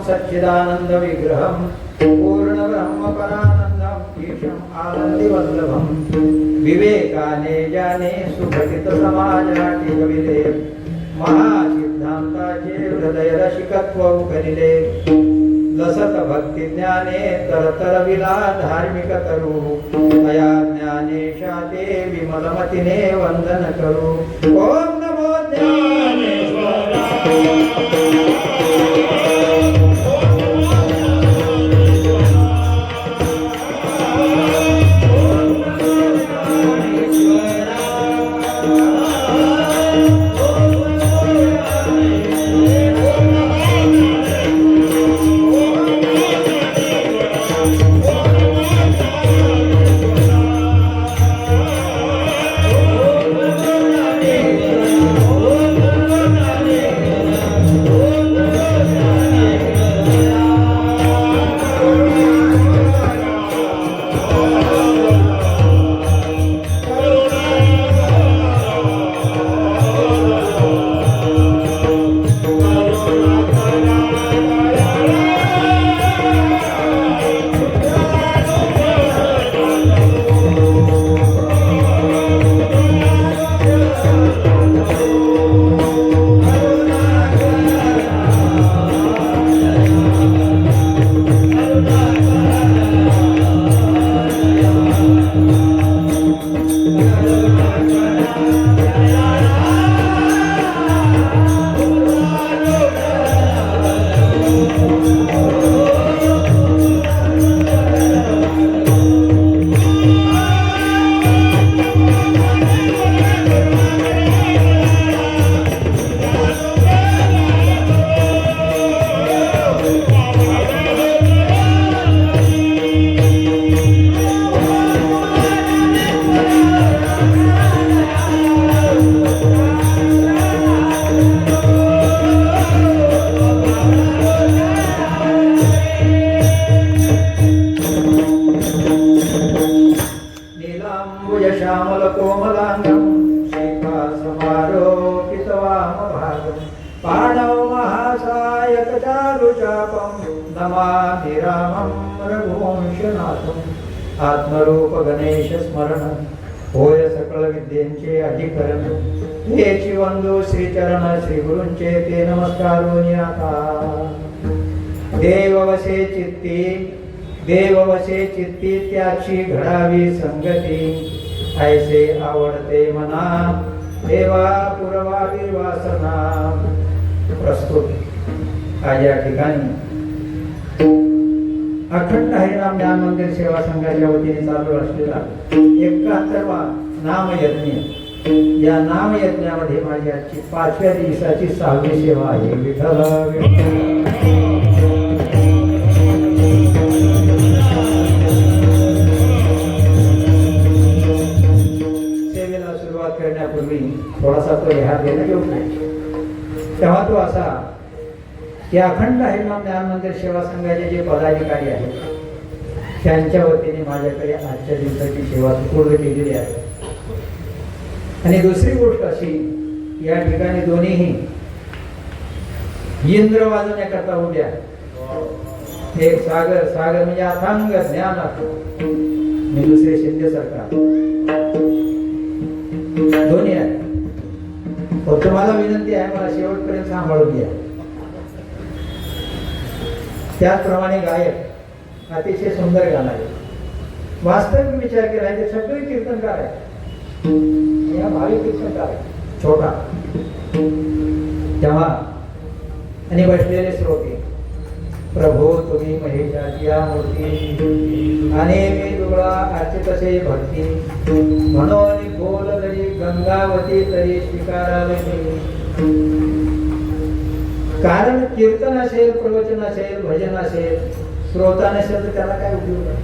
सच्चिदानंद विग्रहं पूर्ण ब्रह्म परानंदं ईशं आनंदी वल्लभं विवेकाने जाने सुघटित समाजाटी कविले महासिद्धांताचे हृदय रसिकत्व करिले लसत भक्ती ज्ञाने तरतर विला धार्मिक करू अया ज्ञानेशाते विमलमतीने वंदन करू ओम नमो ज्ञानेश्वराय श्यामल कोमलांगं श्रीपासमारोपितवामभागं पाणौ महासायक चारुचापं नमामि रामं रघुवंशनाथम् आत्मरूप गणेश स्मरण होय सकल विद्येंचे अधिकरण हेची वंदो श्रीचरण श्री गुरूंचे ते नमस्कारो नियाता देव वसे चित्ती त्याची घडावी संगती ऐसे आवडते मना देवा पुरवावी वासना। प्रस्तुत आज या ठिकाणी अखंड हरिनाम ज्ञान मंदिर सेवा संघाच्या वतीने चालू असलेला 71वा नामयज्ञ, या नामयज्ञामध्ये माझी आजची 5व्या दिवसाची 6वी सेवा आहे। विठ्ठल सेवेला सुरुवात करण्यापूर्वी थोडासा तो ह्या देणं योग्य आहे। तेव्हा तो असा की अखंड हरिनाम ज्ञान मंदिर सेवा संघाचे जे पदाधिकारी आहेत त्यांच्या वतीने माझ्याकडे आजच्या दिवसाची सेवा पूर्ण केलेली आहे। आणि दुसरी गोष्ट अशी, या ठिकाणी दोन्हीही इंद्र वाजवण्याकरता उद्या एक सागर, सागर म्हणजे अथांग ज्ञान आणि दुसरे शिंदे सरकार दोन्ही आहे. पण तुम्हाला विनंती आहे, मला शेवटपर्यंत सांभाळून घ्या. त्याचप्रमाणे गायक अतिशय सुंदर गाणारे, वास्तविक विचार केला ते सगळे कीर्तनकार आहे. या भावी कीर्तनकार आहे छोटा. तेव्हा आणि बसलेले श्रोते, प्रभो तुम्ही महेशाची या मूर्ती आणि मी तुला अर्चित असे भक्ती म्हणून बोल तरी गंगावती तरी स्वीकारावे. कारण कीर्तन असेल, प्रवचन असेल, भजन असेल, श्रोता नसेल तर त्याला काय उपयोग आहे?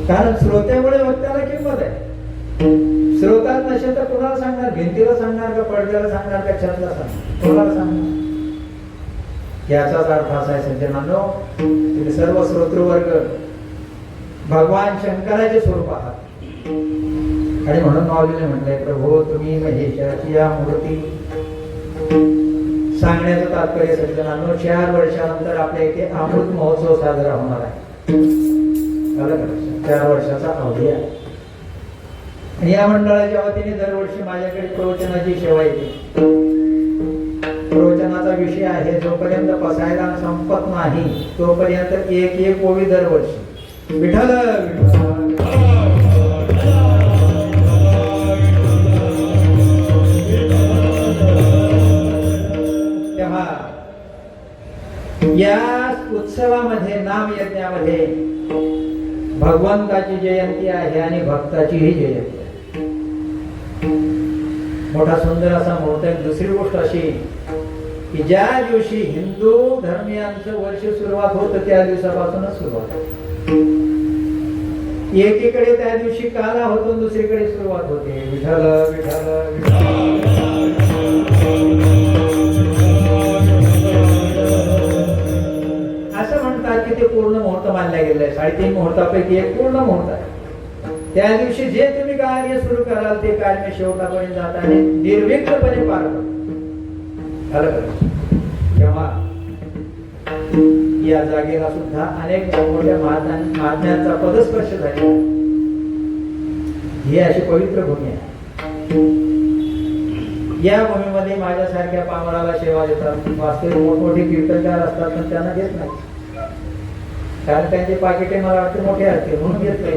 कारण श्रोत्यामुळे भक्ताला किंमत आहे. श्रोताच नसेल तर कोणाला सांगणार? भिंतीला सांगणार का, पडद्याला सांगणार का, छतला सांगणार? कोणाला सांगणार? याचाच अर्थ असा आहे सज्जनांनो, तुम्ही सर्व श्रोतृवर्ग भगवान शंकराचे स्वरूप आहात. आणि म्हणून माऊलीने म्हटलंय, प्रभो तुम्ही महेशाची या मूर्ती. सांगण्याचं तात्पर्य सज्जनांनो, 4 वर्षानंतर आपल्या इथे अमृत महोत्सव साजरा होणार आहे. 4 वर्षाचा अवधी आहे. आणि या मंडळाच्या वतीने दरवर्षी माझ्याकडे प्रवचनाची सेवा येते. प्रवचनाचा विषय आहे, जोपर्यंत पसायला संपत नाही तोपर्यंत एक ओवी दरवर्षी. विठ्ठल तेव्हा या उत्सवामध्ये, नाम यज्ञामध्ये भगवंताची जयंती आहे आणि भक्ताचीही जयंती आहे. मोठा सुंदर असा मुहूर्त आहे. दुसरी गोष्ट अशी की ज्या दिवशी हिंदू धर्मियांचं वर्ष सुरुवात होतं त्या दिवसापासूनच सुरुवात होते. एकीकडे त्या दिवशी काला होतो, दुसरीकडे सुरुवात होते. विठ्ठल विठ्ठल असं म्हणतात की ते पूर्ण मुहूर्त मानल्या गेले आहे. 3.5 मुहूर्तापैकी एक पूर्ण मुहूर्त आहे. त्या दिवशी जे तुम्ही कार्य सुरू कराल ते कार्य शेवटापर्यंत जाताना निर्विघ्नपणे पार पडतं. तेव्हा या जागेला सुद्धा अनेक मोठ्या महात्म्यांचा पदस्पर्श झाला. ही अशी पवित्र भूमी आहे. या भूमीमध्ये माझ्यासारख्या पामराला सेवा देतात. वास्तविक मोठमोठे कीर्तनकार असतात पण त्यांना घेत नाही, कारण त्यांचे पाकिटे मला वाटते मोठे असते म्हणून घेत नाही.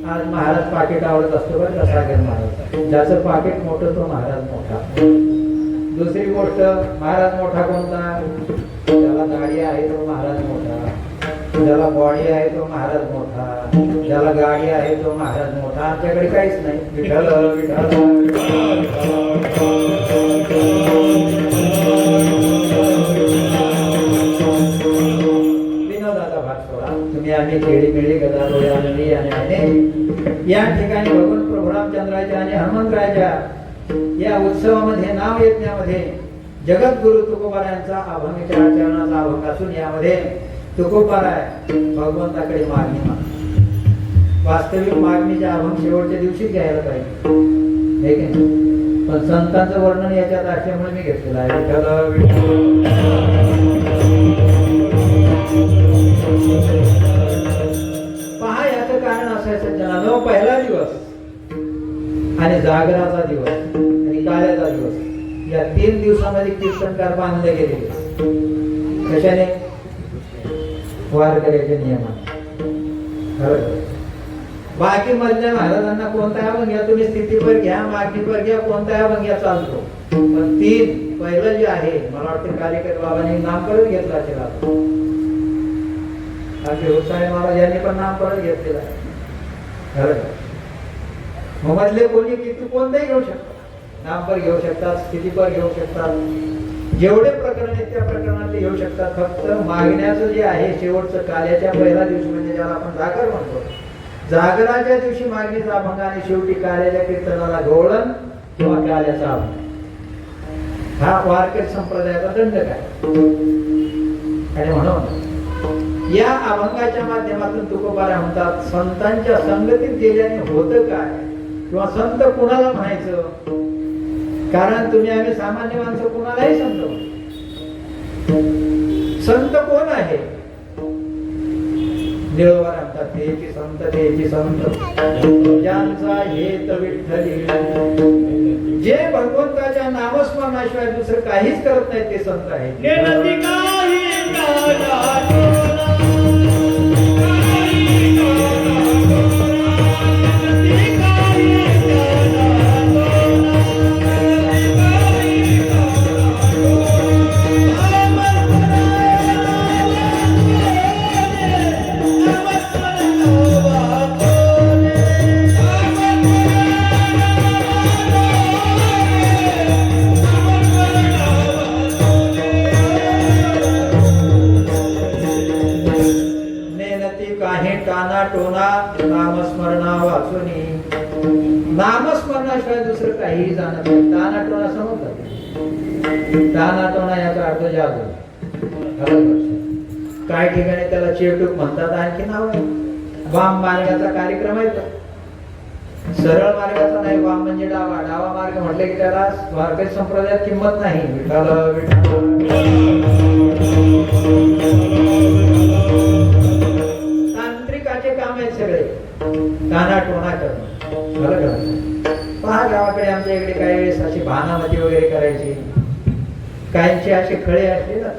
आज महाराज पाकिट आवडत असतो बरं का, सागर महाराज. ज्याचं पाकिट मोठं तो महाराज मोठा. दुसरी गोष्ट, महाराज मोठा कोणता? ज्याला गाडी आहे तो महाराज मोठा, ज्याला बॉडी आहे तो महाराज मोठा, ज्याला गाडी आहे तो महाराज मोठा. आमच्याकडे काहीच नाही. विठ्ठल विठ्ठल विनोदाचा भाग सोडा. तुम्ही आम्ही खेळी मिळी गदा डोळे आणली आणि या ठिकाणी भगवान प्रभू रामचंद्राच्या आणि हनुमंतरायाच्या या उत्सवामध्ये, नाम यज्ञामध्ये जगद्गुरु तुकोबारायांचा अभंगाच्या चरणाचा अभंग असून यामध्ये तुकोबाराय भगवंताकडे मागणी मागतात. वास्तविक मागणीच्या अभंग शेवटच्या दिवशी घ्यायला पाहिजे, हे की नाही? पण संतांचं वर्णन याच्यात असल्यामुळे मी घेतलेलं आहे. पहा, याचं कारण असं आहे सज्जनांनो, पहिला दिवस आणि जागराचा दिवस आणि काल्याचा दिवस, या 3 दिवसामध्ये कीर्तनकार बांधले गेले. कशाने? वारकऱ्याच्या नियमाने. बाकी मधल्या महाराजांना कोणता अभंग घ्या तुम्ही, स्थितीपर घ्या, मागणीपर घ्या, कोणता अभंग घ्या चालतो. पण 3 पहिलं जे आहे, मला वाटतं कालिकर बाबांनी नामकरण घेतला असेल. साहेब महाराज यांनी पण नामकरण घेतलेलं आहे. मधले कोणी किती कोणताही घेऊ शकतात, नामपर घेऊ शकतात, स्थितीपर घेऊ शकतात, जेवढे प्रकरण आहेत त्या प्रकरणात ते घेऊ शकतात. फक्त मागण्याचं जे आहे शेवटचं काल्याच्या पहिला दिवशी, म्हणजे ज्याला आपण जागर म्हणतो, जागराच्या दिवशी मागणीचा अभंग आणि शेवटी काल्याच्या कीर्तनाला गवळण किंवा काल्याचा अभंग. हा वारकरी संप्रदायाचा दंडक आहे. आणि म्हणून या अभंगाच्या माध्यमातून तुकोबारा म्हणतात, संतांच्या संगतीत गेल्याने होतं काय, किंवा संत कुणाला म्हणायचं. कारण तुम्ही आम्ही सामान्य माणसं कुणालाही संत म्हणतो. संत कोण आहे? देवबारा म्हणतात, तेची संत तेची संत ज्यांचा हेत विठ्ठली. जे भगवंताच्या नामस्मरणाशिवाय दुसरं काहीच करत नाही ते संत आहेत. टोना नामस्मरणा वाचुनी. नामस्मरणाशिवाय दुसरं काहीही जाणत नाही. ताना टोना समजतात. ताना टोना याचा अर्थ जादू. काही ठिकाणी त्याला चेटूक म्हणतात, आणखी नाव आहे. वाम मार्गाचा कार्यक्रम आहे तो. सरळ मार्गाचा नाही, वाम म्हणजे डावा. डावा मार्ग म्हटले की त्याला वारकरी संप्रदायात किंमत नाही. विठ्ठल विठ्ठल काम आहेत सगळे. ताना टोना करणं झालं का? पहा, गावाकडे आमच्या इकडे काही वेळेस अशी भानामती वगैरे करायची. काहींची असे खळे असले ना,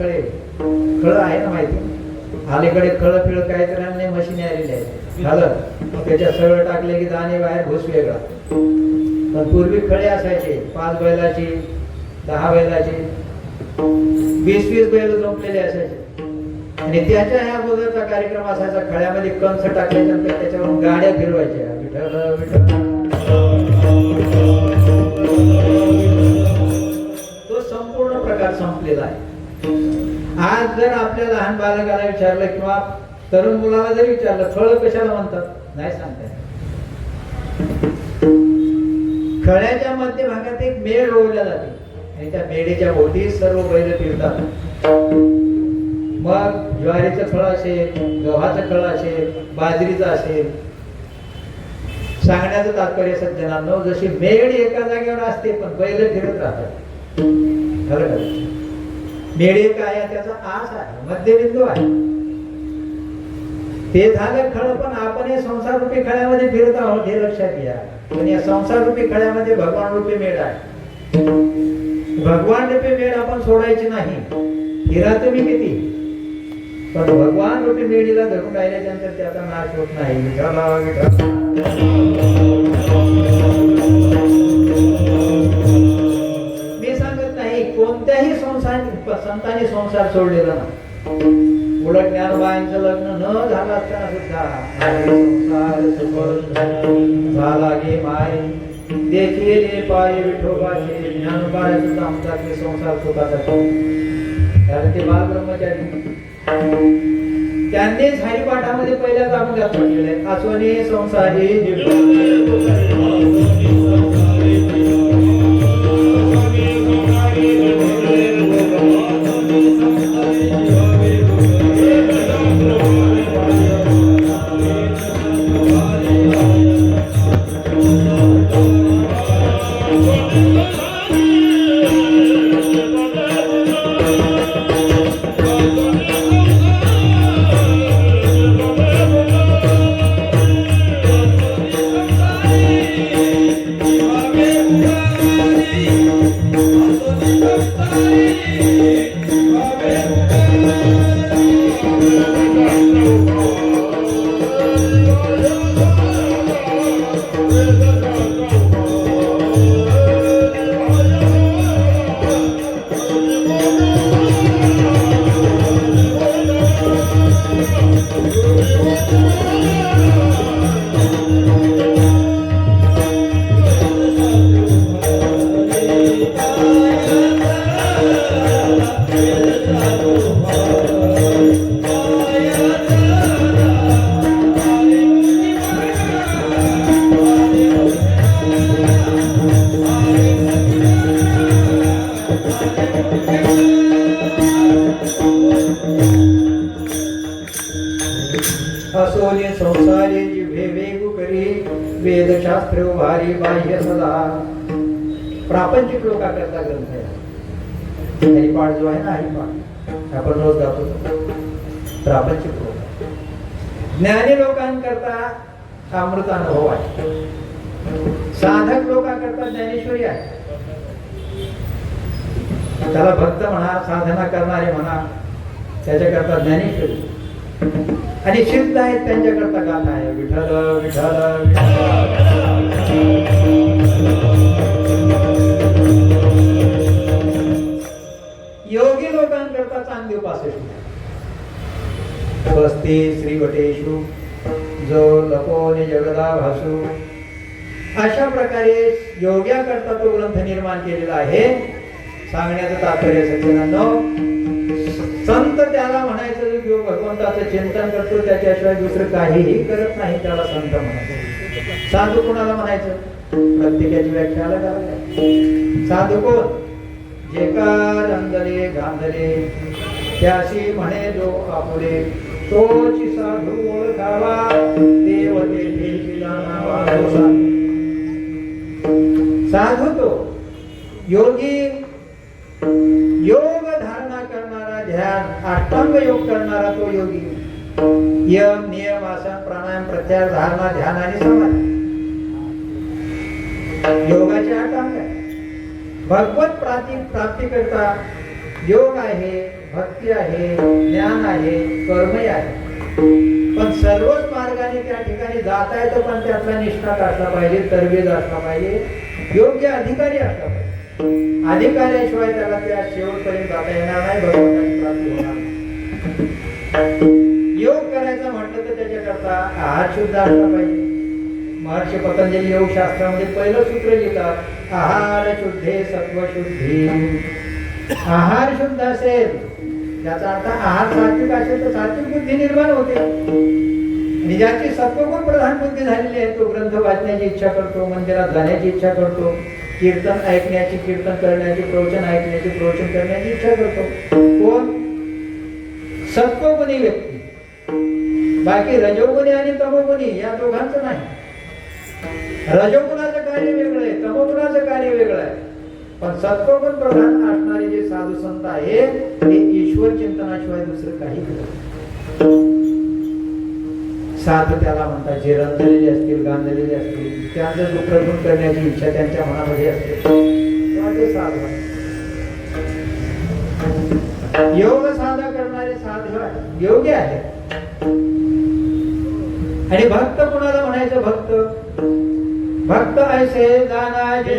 खळ आहे ना माहिती. अलीकडे खळ पिळ काय तर नाही, मशीन आलेली आहे. झालं, त्याच्या सरळ टाकले की दाणे बाहेर, घुस वेगळा. पण पूर्वी खळे असायचे, 5 बैलाची, 10 बैलाची, 20-20 बैल जमलेले असायचे. आणि त्याच्या ह्या अगोदरचा कार्यक्रम असायचा, खळ्यामध्ये कंस टाकल्यानंतर त्याच्यावरून गाड्या फिरवायच्या. विठ्ठल विठ्ठल. तो संपूर्ण प्रकार संपलेला आहे. आज जर आपल्या लहान बालकाला विचारलं किंवा तरुण मुलाला जरी विचारलं, फळ कशाला म्हणतात, नाही सांगता येत. खळ्याच्या मध्यभागात एक मेळ रोवल्या जाते आणि त्या मेढीच्या भोवती सर्व बैल फिरतात. मग ज्वारीचं फळ असेल, गव्हाचं फळ असेल, बाजरीचं असेल. सांगण्याचं तात्पर्य सज्जनांनो, जशी मेढ एका जागेवर असते पण बैल फिरत राहतात. मेढ एक आहे, त्याचा आस आहे, मध्यबिंदू आहे. ते झालं खळ, पण आपण हे संसार रूपी खळ्यामध्ये फिरत आहोत हे लक्षात घ्या. पण या संसार रूपी खळ्यामध्ये भगवान रूपी मेढ आहे. भगवान रूपी मेढ आपण सोडायची नाही. फिरा तुम्ही किती, पण भगवान रूपी मेढीला धरून राहिल्याच्या नंतर त्याचा नाश होत नाही. मी सांगत नाही कोणत्याही संतांनी संसार सोडलेला नाही. उलट ज्ञानोबाईंचं लग्न न झालं असताना सुद्धा झाला गे माय देखील पाय विठोबाचे. ज्ञानोबाई सुद्धा आमचा संसार सुखाचा, कारण ते बाल ब्रह्मचारी. त्यांनीच हरिपाठामध्ये पहिल्या अभंगात म्हटलेलं आहे, आसवनी संसारी बोले जिव्हे वेगू करी वेदशास्त्र भारी बाह्य सदा. प्रापंचिक लोकांकरता ग्रंथ आहे. हरिपाठ जो आहे ना, हरिपाठ आपण रोज गातो. प्रापंचिक लोक. ज्ञानी लोकांकरता अमृत अनुभव आहे. साधक लोकांकरता ज्ञानेश्वरी आहे. त्याला भक्त म्हणा, साधना करणारे म्हणा, त्याच्याकरता ज्ञानेश्वरी. आणि सिद्ध आहेत त्यांच्याकरता गाथा आहे विठ्ठल विठ्ठल योगी लोकांकरता चांगली उपासना. स्वस्ती श्री वटेषु जो लपोने जगदा भासू. अशा प्रकारे योग्याकरता तो ग्रंथ निर्माण केलेला आहे. सांगण्याचं तात्पर्य सज्जनांनो, संत त्याला म्हणायचं जो भगवंताचं चिंतन करतो त्याच्याशिवाय दुसरं काहीही करत नाही त्याला संत म्हणायचं. साधू कोणाला म्हणायचं? प्रत्येकाची व्याख्या अलग आहे. साधू कोण? जे का रंगले गांधले त्याशी म्हणे जो आपुले तोची साधू ओळखावा देव तेथे जाणावा. साधू तो योगी, योग धारणा करणारा, ध्यान अष्टांग योग करणारा तो योगी. यम नियम आसन प्राणायाम प्रत्याहार धारणा ध्यान आणि समाधी योगाचे अष्टांग आहे. भगवत प्राप्ती करता योग आहे, भक्ती आहे, ज्ञान आहे, कर्मही आहे. पण सर्वच मार्गाने त्या ठिकाणी जाता येतं, पण त्यातला निष्ठात असला पाहिजे, तरबेज असला पाहिजे, योग्य अधिकारी असला पाहिजे. अधिकाऱ्याशिवाय त्याला त्या शेवटपर्यंत जाता येणार नाही, भगवंताची प्राप्ती होणार नाही. योग करायचं म्हटलं तर त्याच्याकरता आहार शुद्ध असला पाहिजे. महर्षी पतंजली योग शास्त्रामध्ये पहिलं सूत्र लिहितात आहार शुद्धे सत्वशुद्धी. आहार शुद्ध असेल त्याचा अर्थ आहार सात्विक असेल तर सात्विक बुद्धी निर्माण होते. आणि ज्याची सत्वगुण प्रधान बुद्धी झालेली आहे तो ग्रंथ वाचण्याची इच्छा करतो, मंदिरात जाण्याची इच्छा करतो, कीर्तन ऐकण्याची, कीर्तन करण्याची, प्रवचन ऐकण्याची, प्रवचन करण्याची इच्छा करतो. कोण? सत्वगुणी व्यक्ती. बाकी रजोगुणी आणि तमोगुणी या दोघांचं नाही. रजोगुणाचं कार्य वेगळं आहे, तमोगुणाचं कार्य वेगळं आहे. पण सत्वगुण प्रधान असणारे जे साधू संत आहेत ते ईश्वर चिंतनाशिवाय दुसरं काही करत. साधू त्याला म्हणतात जे रंजलेले असतील, गांजलेले असतील, त्यांचं दुःखदून करण्याची इच्छा त्यांच्या मनामध्ये असते ते साधू. योग साधना करणारे साधू योग्य आहे. आणि भक्त कुणाला म्हणायचं? भक्त भक्त ऐसे जाना जे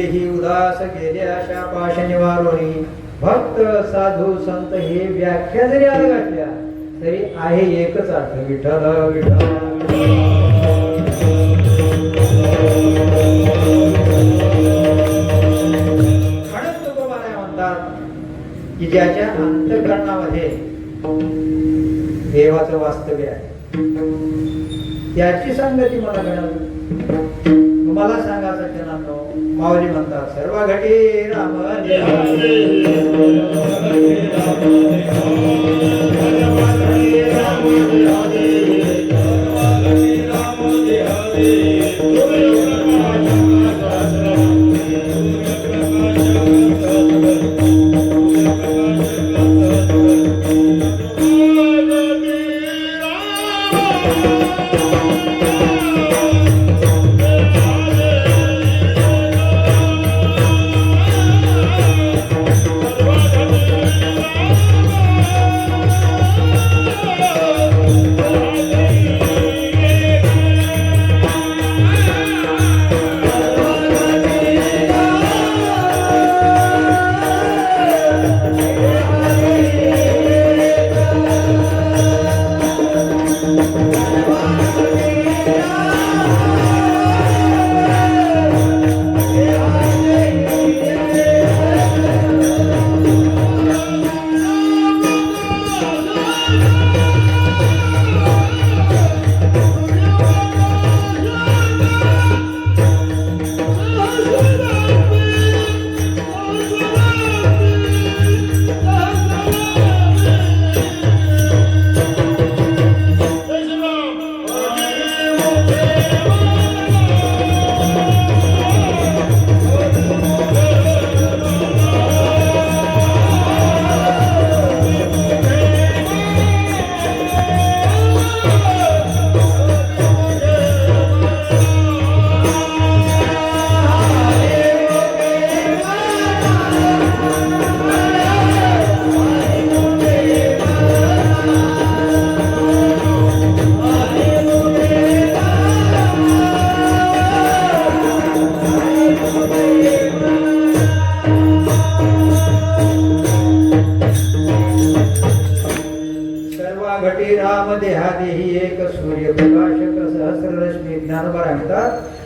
तेही उदास गेले अशा पाश निवारोणी भक्त साधू संत हे व्याख्या जरी अलग असल्या तरी आहे एकच अर्थ विठ्ठल विठ्ठल. म्हणून तुकोबाराय म्हणतात की ज्याच्या अंतःकरणामध्ये देवाचं वास्तव्य आहे त्याची संगती मला मिळाली. मला सांगा सज्जनांनो, माऊली म्हणतात सर्व घटी राम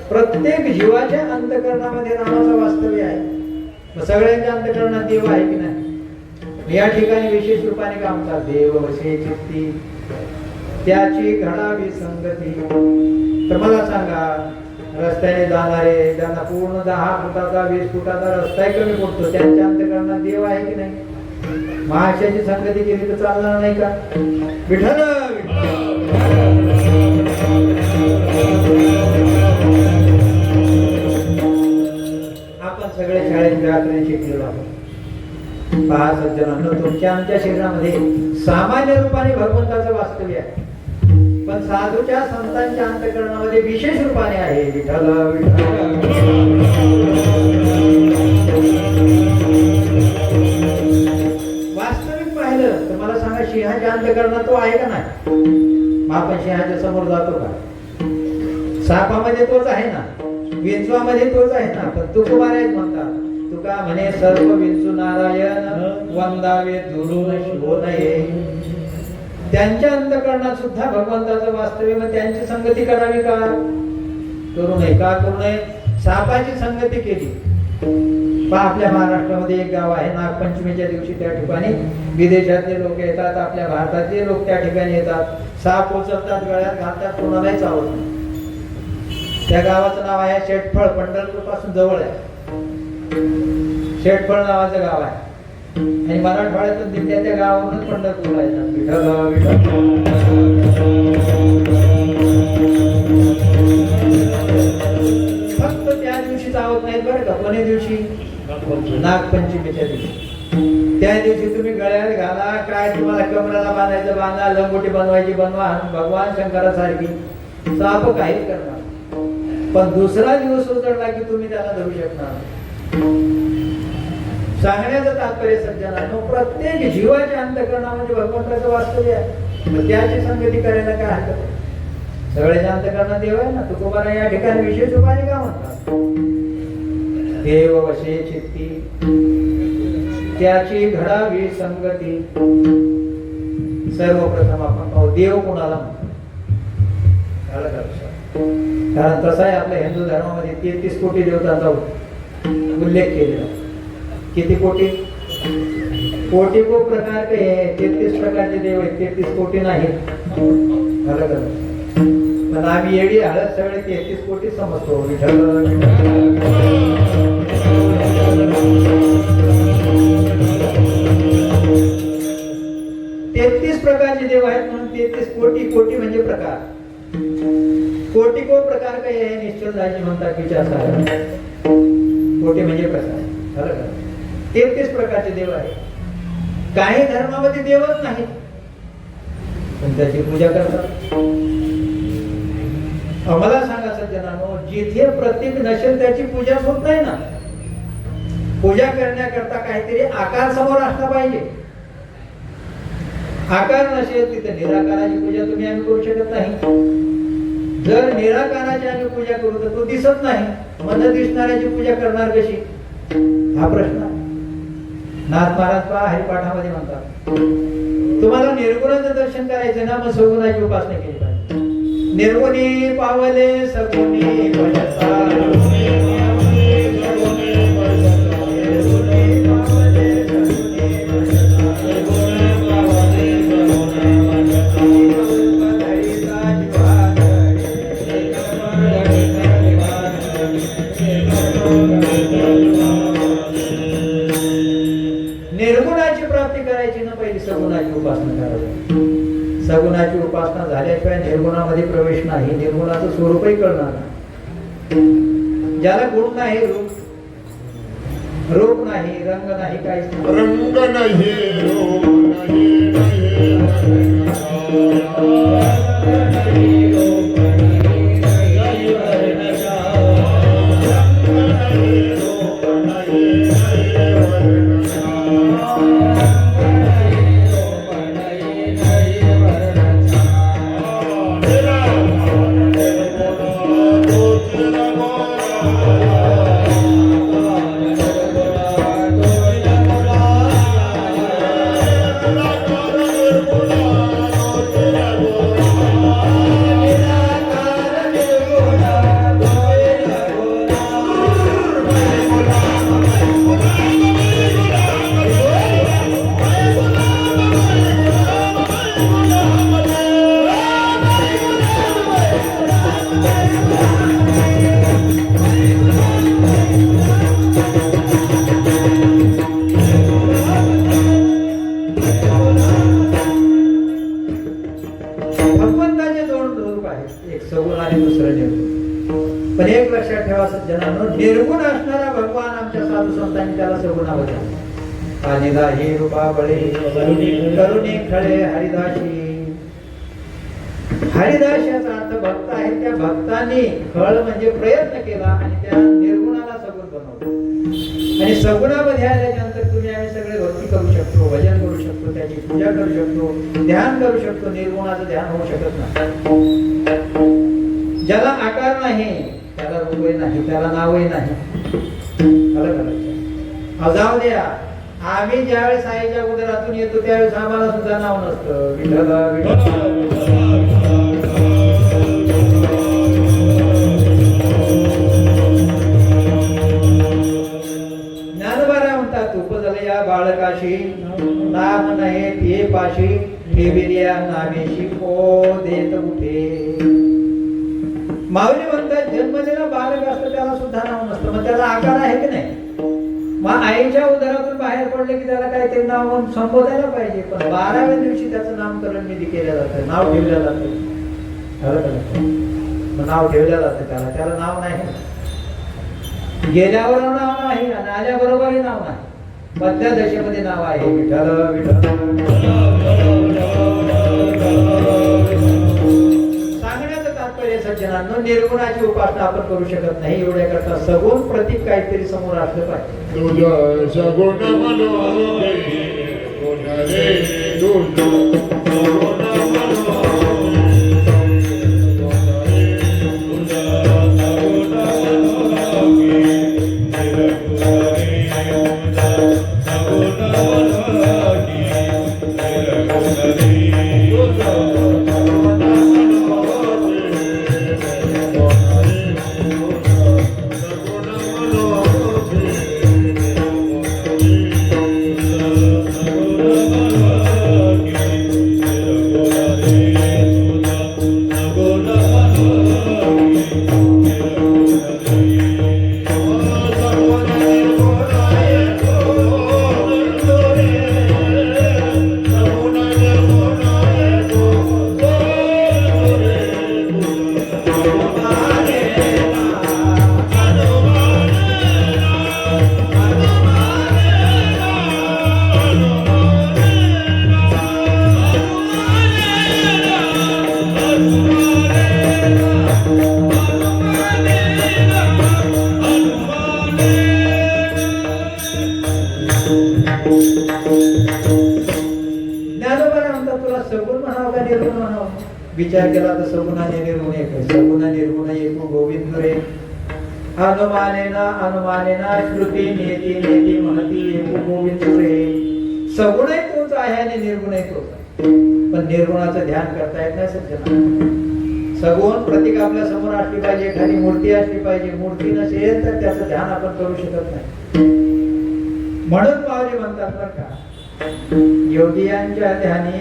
प्रत्येक जीवाच्या अंतःकरणामध्ये रामाचं वास्तव्य आहे. सगळ्यांच्या अंतःकरणात देव आहे की नाही? या ठिकाणी विशेष रूपाने काय म्हणतात देव वसे चित्ती त्याची घडावी संगती. तर मला सांगा रस्त्याने जाणारे ज्यांना पूर्ण 10 फुटाचा 20 फुटाचा रस्ता कमी पडतो त्यांच्या अंतःकरणात देव आहे की नाही? महाशयाची संगती केली तर चालणार नाही का? विठ्ठल आपण सगळे शाळेत व्याकरण शिकलेलो आहोत. पहा सज्जनांनो, तुमच्या आमच्या शरीरामध्ये सामान्य रूपाने भगवंताचं वास्तव्य आहे, पण साधूच्या संतांच्या अंतःकरणामध्ये विशेष रूपाने आहे विठ्ठल विठ्ठल. वास्तविक पाहिलं तर मला सांगा सिंहाच्या अंतःकरणात तो आहे का नाही? मग आपण सिंहाच्या समोर जातो का? सापामध्ये तोच आहे ना, विंचवामध्ये तोच आहे ना. पण तुकोबाराय म्हणतात तुका म्हणे सर्व विंचू नारायण वंदावे दुरून शिवो नये. त्यांच्या अंतःकरणात सुद्धा भगवंताचं वास्तव्य, मग त्यांची संगती करावी का? करू नये. का करू नये? सापाची संगती केली. पहा आपल्या महाराष्ट्रामध्ये एक गाव आहे, नागपंचमीच्या दिवशी त्या ठिकाणी विदेशातले लोक येतात, आपल्या भारतातले लोक त्या ठिकाणी येतात, साप उचलतात, गळ्यात घालतात, कोणालाही चावत नाही. त्या गावाचं नाव आहे शेटफळ, पंढरपूर पासून जवळ आहे. शेटफळ नावाचं गाव आहे आणि मराठवाड्यातून दिल्लीच्या गावावरूनच पंढरपूरला येतात. विठ्ठल विठ्ठल. फक्त त्या दिवशी जावत नाहीत बरं का. कोणी दिवशी? नागपंचमीच्या दिवशी. त्या दिवशी तुम्ही गळ्यात घाला, काय तुम्हाला कमराला बांधायचं बांधा, लंगोटी बनवायची बनवा, भगवान शंकरासारखी. साप काहीच करणार. पण दुसरा दिवस उजळला की तुम्ही त्याला धरू शकणार. सांगण्याचं तात्पर्य सज्जनांनो, प्रत्येक जीवाच्या अंतःकरणामध्ये भगवंताचं वास्तव्य आहे, मग त्याची संगती करायला काय हरकत आहे? सगळ्याच्या अंतःकरणात देव आहे ना. तुकोबाराय या ठिकाणी विशेष उपाय का म्हणतात? देव वशे चित्ती त्याची घडावी संगती. सर्वप्रथम आपण पाहू देव कोणाला म्हणतो. कारण तसा आहे आपल्या हिंदू धर्मामध्ये 33 कोटी देवतांचा उल्लेख केलेला. किती कोटी? कोटी को प्रकार के 33 प्रकारचे देव आहेत, 33 कोटी नाही. पण आम्ही एडी हळद सगळे 33 कोटी समजतो. विठ्ठल 33 प्रकारचे देव आहेत म्हणून 33 कोटी. कोटी म्हणजे प्रकार. कोटी को प्रकार काय आहे निश्चल दाजी म्हणतात विचार सारा. कोटी म्हणजे प्रकार. 33 प्रकारचे देव आहेत. काही धर्मामध्ये देवच नाही पण त्याची पूजा करतात. आम्हाला सांगा सज्जनांनो, जिथे प्रतीक नसेल त्याची पूजा होत नाही ना. पूजा करण्याकरता काहीतरी आकार समोर असला पाहिजे. आकार नसेल तिथे निराकाराची पूजा तुम्ही आम्ही करू शकत नाही. जर निराकाराची आम्ही पूजा करू तर तो दिसत नाही, मग न दिसणाऱ्याची पूजा करणार कशी, हा प्रश्न आहे. नाथ महाराज पहा हरिपाठामध्ये म्हणतात, तुम्हाला निर्गुणाचं दर्शन करायचं ना, मग सगुणाची उपासना केली पाहिजे. निर्गुणी पावले सगुणी भजता. निर्गुणाची प्राप्ती करायची ना, पहिली सगुणाची उपासना करावी. सगुणाची उपासना झाल्याशिवाय निर्गुणामध्ये प्रवेश नाही. निर्गुणाचं स्वरूपही कळणार नाही. ज्याला गुण नाही, रूप नाही, रंग नाही, काहीच नाही. रंग नाही, रूप नाही, पण एक लक्षात ठेवा सज्जनांनो, निर्गुण असणारा भगवान आमच्या साधू संतांनी त्याला सगुणामध्ये पाणीदा ही रूपा बळे करुणी खळे हरिदाशी. हरिदास याचा अर्थ भक्त आहे. त्या भक्तांनी खळ म्हणजे प्रयत्न केला आणि त्या निर्गुणाला सगुण बनवलं. आणि सगुणामध्ये आल्यानंतर तुम्ही आम्ही सगळे भक्ती करू शकतो, भजन करू शकतो, त्याची पूजा करू शकतो, ध्यान करू शकतो. निर्गुणाचं ध्यान होऊ शकत नाही. ज्याला आकार नाही, त्याला रूपही नाही, त्याला नावही नाही. जाऊ द्या, आम्ही ज्यावेळेस आईच्या उदरातून येतो त्यावेळेस आम्हाला सुद्धा नाव नसतं. ज्ञानोबा म्हणतात, उपजल या बाळकाशी नाम नये ते पाशी, ठेविल्या नामेशी को देत उठे. माऊली म्हणतात, जन्मलेला बालक असतं त्याला सुद्धा नाव नसतं, मग त्याला आकार आहे की नाही. मग आईच्या उदरातून बाहेर पडले की त्याला काहीतरी नाव म्हणून संबोधायला पाहिजे. पण 12व्या दिवशी त्याचं नामकरण विधी केलं जातं, नाव ठेवलं जातं. नाव ठेवलं जातं त्याला नाव नाही. गेल्यावर नाव नाही आणि आल्याबरोबरही नाव नाही. मध्या दशेमध्ये नाव आहे विठ्ठल विठ्ठल. सज्जनांनो, निर्गुणाची उपासना आपण करू शकत नाही. एवढ्या करता सगुण प्रतीक काहीतरी समोर असलं पाहिजे. तुझा ज्ञानोबाने म्हणतात तुला सगुण म्हणावं का निर्गुण म्हणावं? विचार केला तर सगुणाने निर्गुण एक सगुण निर्गुण एक गोविंद रे अनुमानेना अनुमानेना श्रुती नियती नियती महती एक गोविंद रे. सगुणही तोच आहे आणि निर्गुणही तोच आहे, पण निर्गुणाचं ध्यान करता येत नाही सज्जना. सगुण प्रतीक आपल्या समोर असली पाहिजे, एखादी मूर्ती असली पाहिजे. मूर्ती नसेल तर त्याचं ध्यान आपण करू शकत नाही. म्हणून माऊली म्हणतात बरं का, योगियांच्या ध्यानी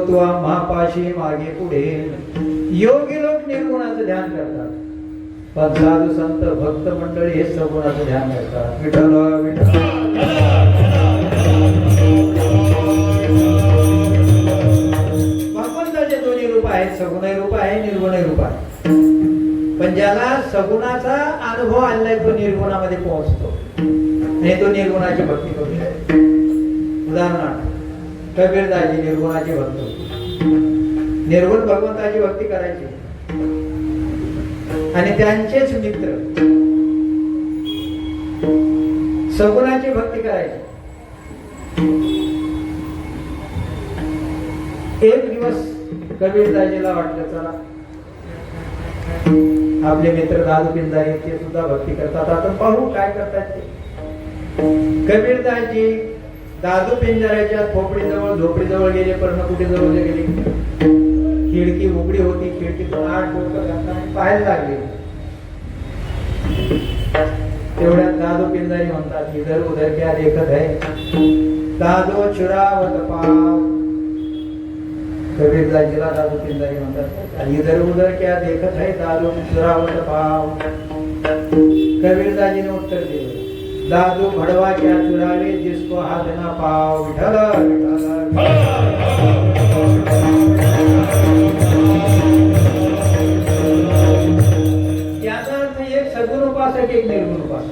तू आम्हापाशी मागे पुढे. योगी लोक निर्गुणाचं ध्यान करतात, पण साधू संत भक्त मंडळी हे सगुणाचं ध्यान करतात. विठ्ठल विठ्ठल. भगवंताचे दोन्ही रूप आहेत, सगुण रूप आहे, निर्गुण रूप आहे. पण ज्याला सगुणाचा अनुभव आलाय तो निर्गुणामध्ये पोहोचतो आणि तो निर्गुणाची भक्ती करतो. उदाहरणार्थ कबीरदासजी निर्गुणाची भक्त होते. निर्गुण भगवंताची भक्ती करायची आणि त्यांचेच मित्र सगुणाची भक्ती करायची. एक दिवस कबीरदासजीला वाटलं चला आपले मित्र दादू पिंजारी ते सुद्धा भक्ती करतात, आपण पाहू काय करतात ते. कबीरदासजी दादू पिंजाऱ्याच्या खोपडीजवळ झोपडीजवळ गेले, पण कुठे जवळ गेले, खिडकी उघडी होती, खिडकीतून आत डोकं घालताना पाहायला लागले. तेवढ्यात दादू पिंजारी म्हणतात इधर उधर क्या देखत है दादो चुरावत पाव. कबीरदासजीला दादू पिंजारी म्हणतात इधर उधर क्या देखत है दादो चुरावत पाव. कबीरदासजीने उत्तर दिले दादू भड़वा क्या चुरावे जिसको हाथ ना पाव. विठ्ठल विठ्ठल. याचा अर्थ एक सगुण उपासक एक निर्गुण उपासक,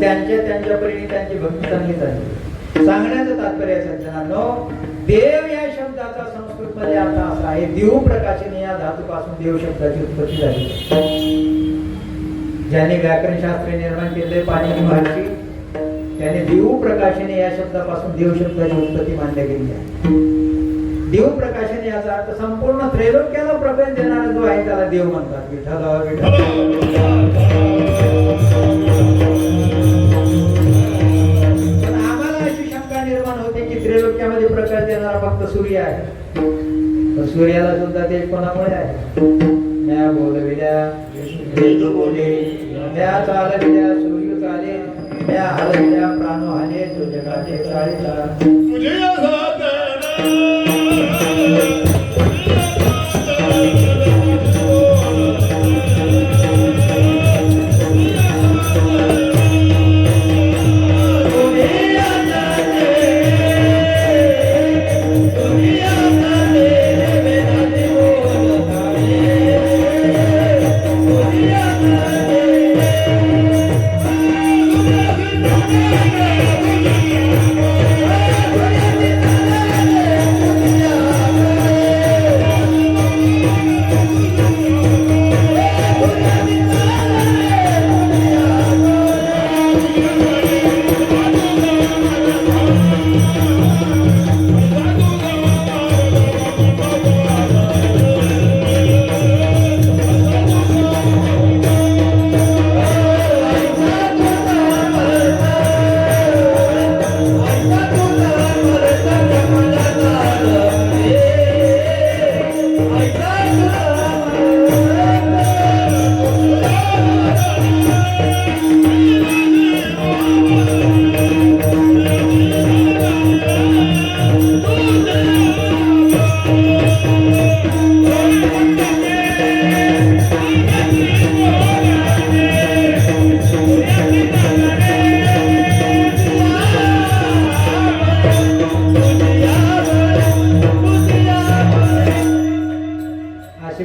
त्यांच्या परीने त्यांची भक्ती चांगली झाली. सांगण्याचं तात्पर्य सज्जनांनो, देव या शब्दाचा संस्कृत मध्ये अर्थ असा आहे देव प्रकाशने या धातूपासून देव शब्दाची उत्पत्ती झाली. ज्याने व्याकरण शास्त्र निर्माण केले पाणिनी महर्षी त्याने देव प्रकाशने या शब्दापासून देव शब्दाची उत्पत्ती मांडली गेली आहे. देव प्रकाशने याचा अर्थ संपूर्ण त्रैलोक्याला प्रकाश देणारा जो आहे त्याला देव म्हणतात. विठ्ठल विठ्ठल. आम्हाला अशी शंका निर्माण होते की त्रैलोक्यामध्ये प्रकाश देणारा फक्त सूर्य आहे, तर सूर्याला सुद्धा ते कोणामुळे आहे. म्या बोलविल्या वेद बोले, म्या चालविल्या सूर्य चाले, म्या हलविल्या प्राण हाले, तो जगाचे चाळीचा. तुझे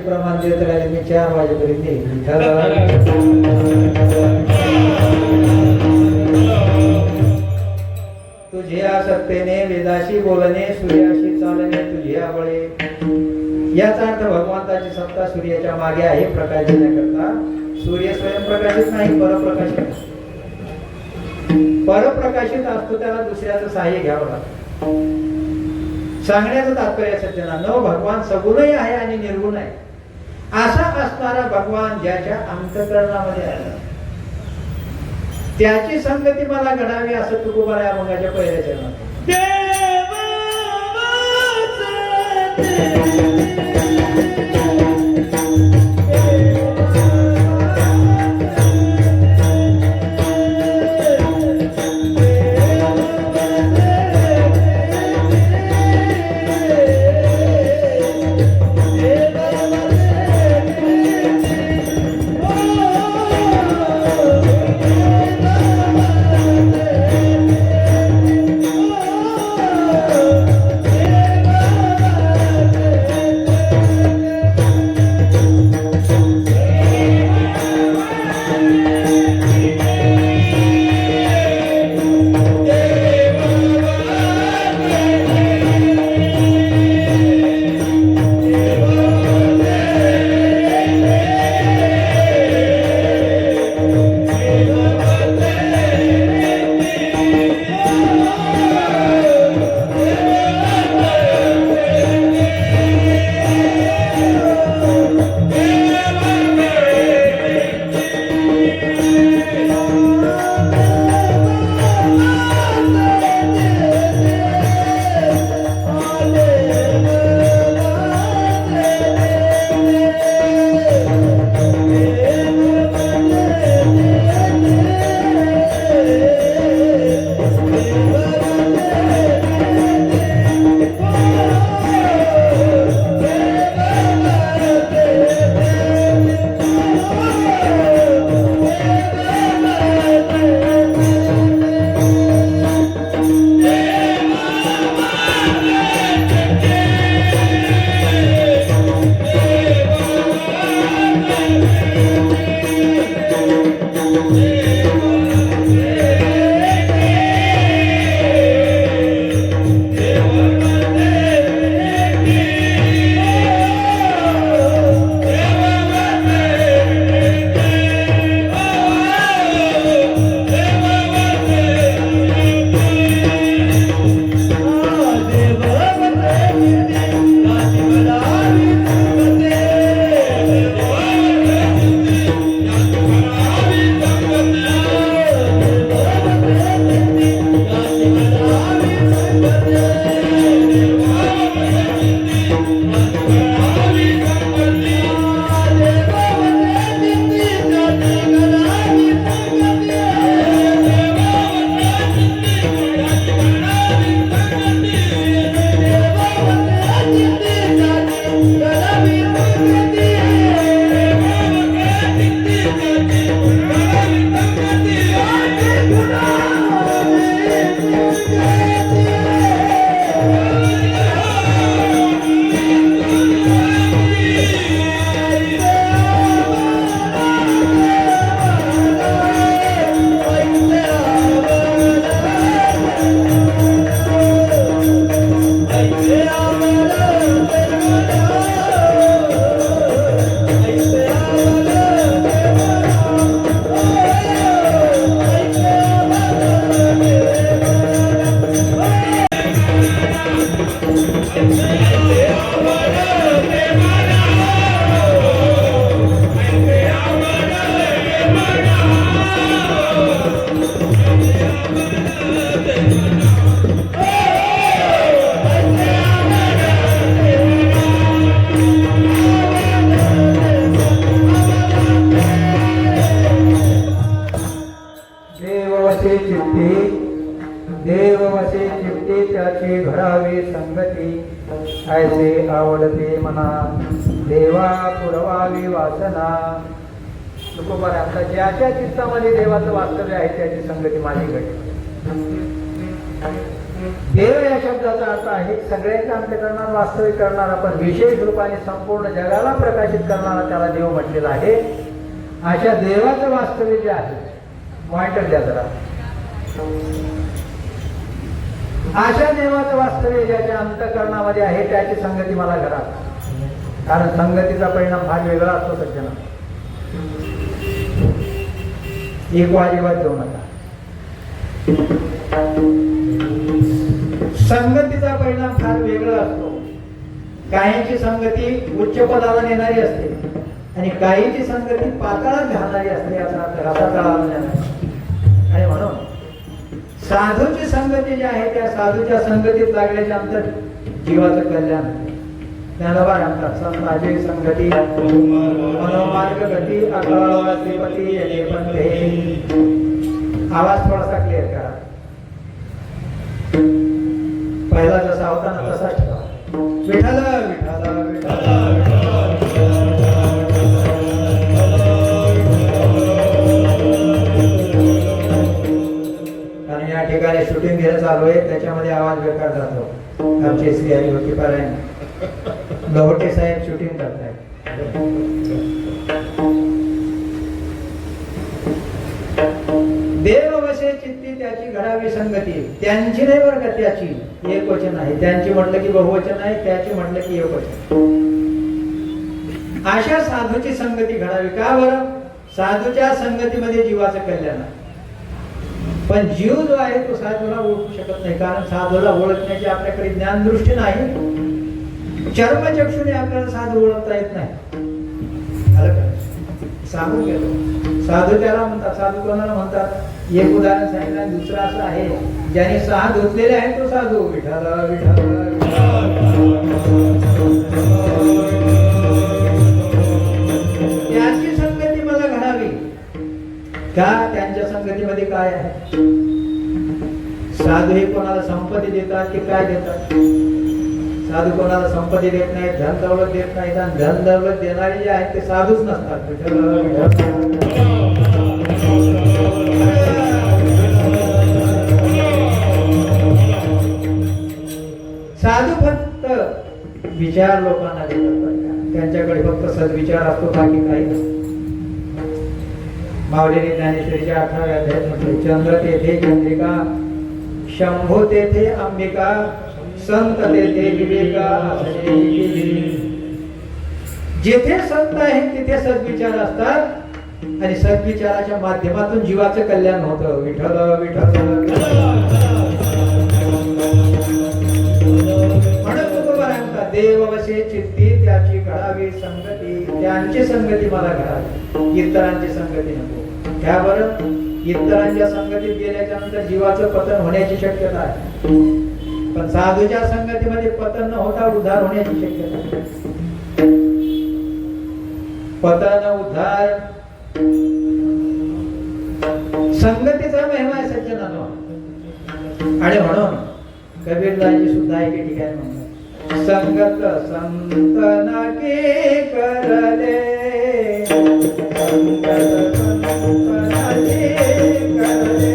प्रमाण देत राहिले मी 4 वाजेपर्यंत येईल. तुझ्या सत्तेने वेदाशी बोलणे सूर्याशी चालणे तुझे आवळे. याचा अर्थ भगवंताची सत्ता सूर्याच्या मागे आहे प्रकाश देण्याकरता. सूर्य स्वयंप्रकाशित नाही, परप्रकाशित. परप्रकाशित असतो त्याला दुसऱ्याचं सहाय्य घ्यावं लागतं. सांगण्याचं तात्पर्य सज्जनांनो, भगवान सगुणही आहे आणि निर्गुण आहे. असा असणारा भगवान ज्याच्या अंतःकरणामध्ये आहे त्याची संगती मला घडावी असं तुकोबाला अभंगाच्या पहिल्या चरणात. वसे चित्ती देव वसे चित्ती त्याची घडावी संगती ऐसे आवडते मना देवा पुरवावी वासना. तुकोबा आता ज्याच्या चित्तामध्ये देवाचं वास्तव्य आहे त्याची संगती माझी घडे. देव या शब्दाचा अर्थ आहे सगळ्यांच्या अंतःकरणात वास्तविक करणारा पण विशेष रूपाने संपूर्ण जगाला प्रकाशित करणारा त्याला देव म्हटलेला आहे. अशा देवाचं वास्तव्य जे आहे पॉइंटर द्या जरा. अशा देवाचं वास्तव्य ज्याच्या अंतःकरणामध्ये आहे त्याची संगती मला घडा. कारण संगतीचा परिणाम फार वेगळा असतो सज्जना. एक वाजिवात देऊ नका. संगतीचा परिणाम फार वेगळा असतो. काहींची संगती उच्च पदाला नेणारी असते आणि काहींची संगती पाताळात घालणारी असते. याचा अर्थ असा कळाला नाही. आणि म्हणून साधूची संगती जी आहे त्या साधूच्या संगतीत लागल्याच्या नंतर जीवाचं कल्याण. ज्ञानोबा म्हणतात संताची संगती मनोमार्ग गती अकळावा श्रीपती येणे पण ते. आवाज थोडासा क्लिअर करा. पहिला जसा होता ना तसाच ठेवा. विठाला विठाला विठाला आणि या ठिकाणी शूटिंग घेणं चालू आहे त्याच्यामध्ये आवाज बेकार जातो. आमचे श्री हरिभक्ती पारायण लहोटे साहेब शूटिंग करतायत. देव वशे चित्ती त्याची घडावी संगती. त्यांची नाही बरं का त्याची एक वचन आहे. त्यांची म्हटलं की बहुवचन आहे त्याची म्हटलं की एक वचन. अशा साधूची संगती घडावी. का बरं? साधूच्या संगतीमध्ये जीवाचं कल्याण आहे. पण जीव जो आहे तो साधूला ओळखू शकत नाही. कारण साधूला ओळखण्याची आपल्याकडे ज्ञानदृष्टी नाही. चर्मचक्षुने आपल्याला साधू ओळखता येत नाही. साधू गेलो. साधू त्याला म्हणतात. साधू कोणाला म्हणतात? एक उदाहरण सांगितलं आणि दुसरं असं आहे ज्याने सहा धुतलेले आहे तो साधू. विठाला विठाला त्याची संगती मला घडावी. का? त्यांच्या संगतीमध्ये काय आहे? साधू हे कोणाला संपत्ती देतात की काय देतात? साधू कोणाला संपत्ती देत नाहीत, धन दौलत देत नाहीत. आणि धन दौलत देणारे जे आहेत ते साधूच नसतात. साधू फक्त विचार लोकांना देतात. त्यांच्याकडे फक्त सद्विचार असतो बाकी काही नसतं. माऊलीने ज्ञानेश्वरीच्या 18व्या अध्यायात म्हटले चंद्र तेथे चंद्रिका शंभो तेथे अंबिका संत तेथे विवेका. जेथे संत आहेत तिथे सद्विचार असतात आणि सद्विचाराच्या माध्यमातून जीवाचं कल्याण होतं. विठ्ठल विठ्ठल म्हणून देव वशे चित्ती त्याची घडावी संगती. त्यांची संगती मला घडावी, इतरांची संगती नको. त्या बरं इतरांच्या संगतीत गेल्याच्या नंतर जीवाचं पतन होण्याची शक्यता आहे. पण साधूच्या संगतीमध्ये पतन न होता उद्धार होण्याची शक्यता आहे. पतन उद्धार संगतीचा महिमा आहे सज्जनांनो. आणि म्हणून कबीरदासजी सुद्धा एके ठिकाणी म्हणतात संगत संतना के करले. संगत संतना के करले.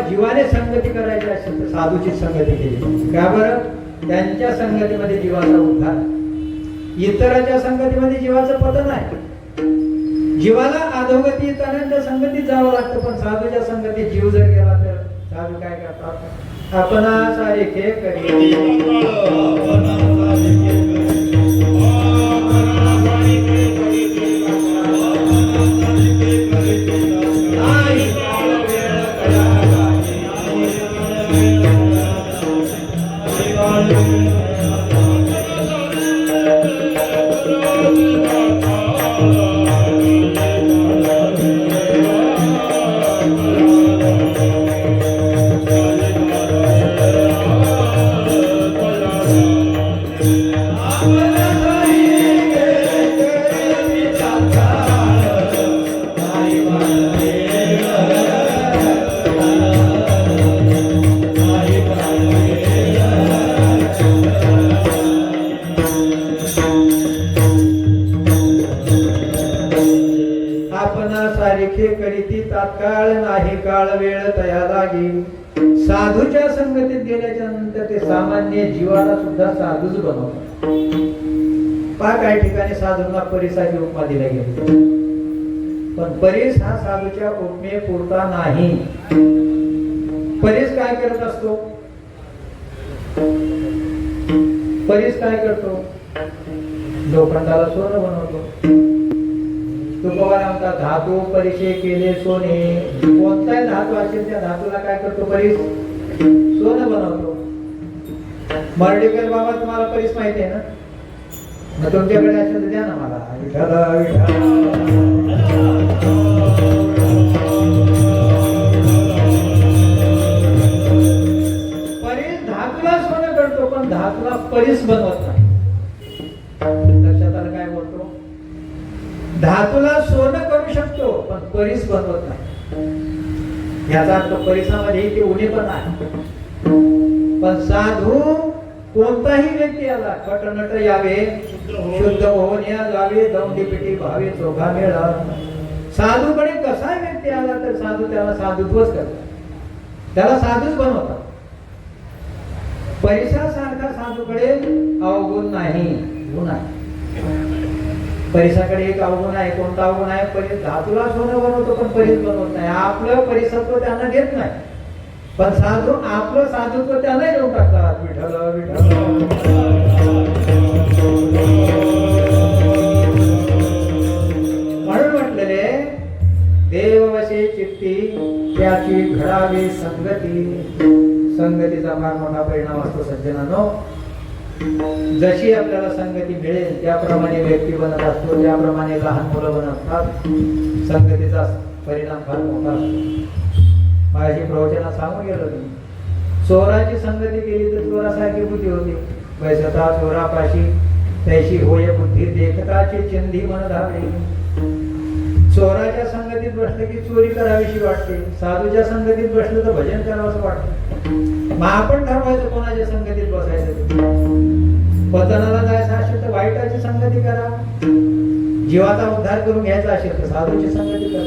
जीवाने संगती करायची असेल तर साधूची संगती केली. का बरं? त्यांच्या संगतीमध्ये जीवाचा उद्धार, इतरांच्या संगतीमध्ये जीवाचं पतन आहे. जीवाला अधोगती अनंत संगतीत जावं लागतं, पण साधूच्या संगतीत जीव जर गेला तर साधू काय करतात? आपण सारिखे करी सारिखे करीती तात्काळ नाही काळ वेळ तया लागी. साधूच्या संगतीत गेल्याच्या नंतर ते सामान्य जीवाला सुद्धा साधूच बनवतात. पहा काही ठिकाणी साधूंना परिसाची उपमा दिल्या गेली, पण परीस हा साधूच्या उपमे पुरता नाही. परीस काय करत असतो? परीस काय करतो? लोखंडाला सोनं बनवतो. तुकोबाराम म्हणतात धातू परिचय केले सोने. कोणताही धातू असेल त्या धातूला काय करतो? परीस सोनं बनवतो. मर्डेकर बाबा तुम्हाला परीस माहिती आहे ना? मग तुमच्याकडे असेल तर द्या ना मला. विठ्ठल विठ्ठल परीस धातूला सोनं करतो, पण धातूला परीस बनवत नाही. लक्षात आलं काय बोलतो? धातूला सोनं करू शकतो, पण परीस बनवत नाही. याचा अर्थ परिसामध्ये ते उणे पण आहे. पण साधू कोणताही व्यक्ती आला कटनट यावे, शुद्ध होऊन या जावे, दौंडी पिटी भावे चोखा मेळा. साधूकडे कसाही व्यक्ती आला तर साधू त्याला साधुत्वच करतात, त्याला साधूच बनवतात. परिसासारखा साधूकडे अवगुण नाही, गुण आहे. परिसाकडे एक अवगुण आहे. कोणता अवगुण आहे? परीस धातूला सोनं बनवतो, पण परीस बनवत नाही. आपलं परिसत्व त्यांना देत नाही, पण साधू आपलं साधुत्व त्यांना देऊन टाकतात. विठ्ठल विठ्ठल म्हणून म्हटलेले देववशे चित्ती त्याची घडावी संगती. संगतीचा फार मोठा परिणाम असतो सज्जनांनो. जशी आपल्याला संगती मिळेल त्याप्रमाणे व्यक्ती बनत असतो, त्याप्रमाणे लहान मुलं बनतात. संगतीचा परिणाम फार मोठा असतो. माझी प्रवचना सांगून गेलो मी. चोराची संगती केली तर चोरासारखी बुद्धी होती. बैसता चोरापाशी त्याशी होय बुद्धी देखताची चिंधी मन धावली. चोराच्या संगतीत बसलं की चोरी करावीशी वाटते, साधूच्या संगतीत बसलं तर भजन करावंसं वाटतं. मग आपण ठरवायचं कोणाच्या संगतीत बसायचं. पतनाला जायचं असेल तर वाईटाची संगती करा, जीवाचा उद्धार करून घ्यायचा असेल तर साधूची संगती करा.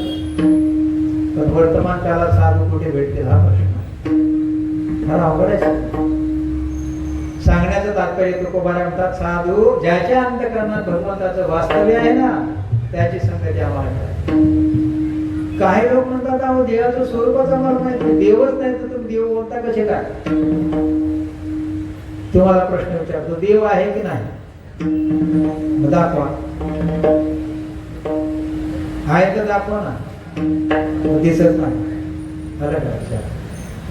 पण वर्तमान काळात साधू कुठे भेटतील हा प्रश्न फार अवघड आहे. सांगण्याचं तात्पर्य तुकोबाराम म्हणतात साधू ज्याच्या अंतःकरणात भगवंताचं वास्तव्य आहे ना त्याची संगती आम्हाला करा. काही लोक म्हणतात अहो देवाचं स्वरूपच आम्हाला माहिती, देवच नाही तर तुम्ही देव बोलता कसे काय? तुम्हाला प्रश्न विचारतो, देव आहे की नाही? दाखवा. आहे तर दाखवा ना. दिसत नाही.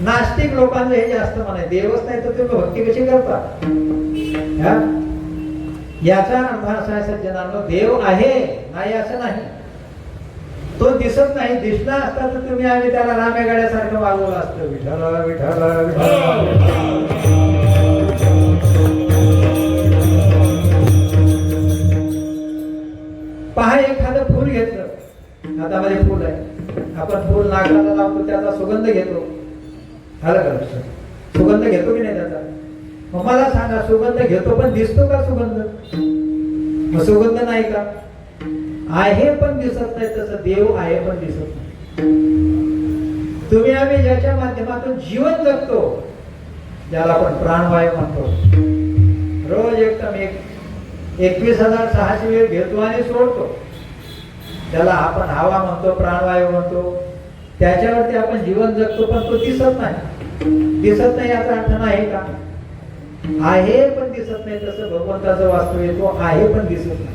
नास्तिक लोकांचं हे जास्त म्हणाय, देवच नाही तर तुम्ही भक्ती कशी करता? याचा अर्थ असा आहे सज्जनांनो, देव आहे नाही असं नाही. तो दिसत नाही. दिसला असता तर तुम्ही आम्ही त्याला राम्या गाड्यासारखं वागवलं असतं. विठ्ठल विठ्ठल पहा, एखादं फुल घेतलं, हातामध्ये फुल आहे, आपण फुल नाकाला लावतो, त्याचा सुगंध घेतो. आलं का लक्षात? सुगंध घेतो की नाही त्याचा? मग मला सांगा, सुगंध घेतो पण दिसतो का सुगंध? मग सुगंध नाही का? आहे पण दिसत नाही. तसं देव आहे पण दिसत नाही. तुम्ही आम्ही ज्याच्या माध्यमातून जीवन जगतो, ज्याला आपण प्राणवायू म्हणतो, रोज एकदम 21,600 वेळ घेतो आणि सोडतो. त्याला आपण हवा म्हणतो, प्राणवायू म्हणतो, त्याच्यावरती आपण जीवन जगतो, पण तो दिसत नाही. दिसत नाही याचा अर्थ नाही का आहे पण दिसत नाही, तसं भगवंताचं वास्तव तो आहे पण दिसत नाही.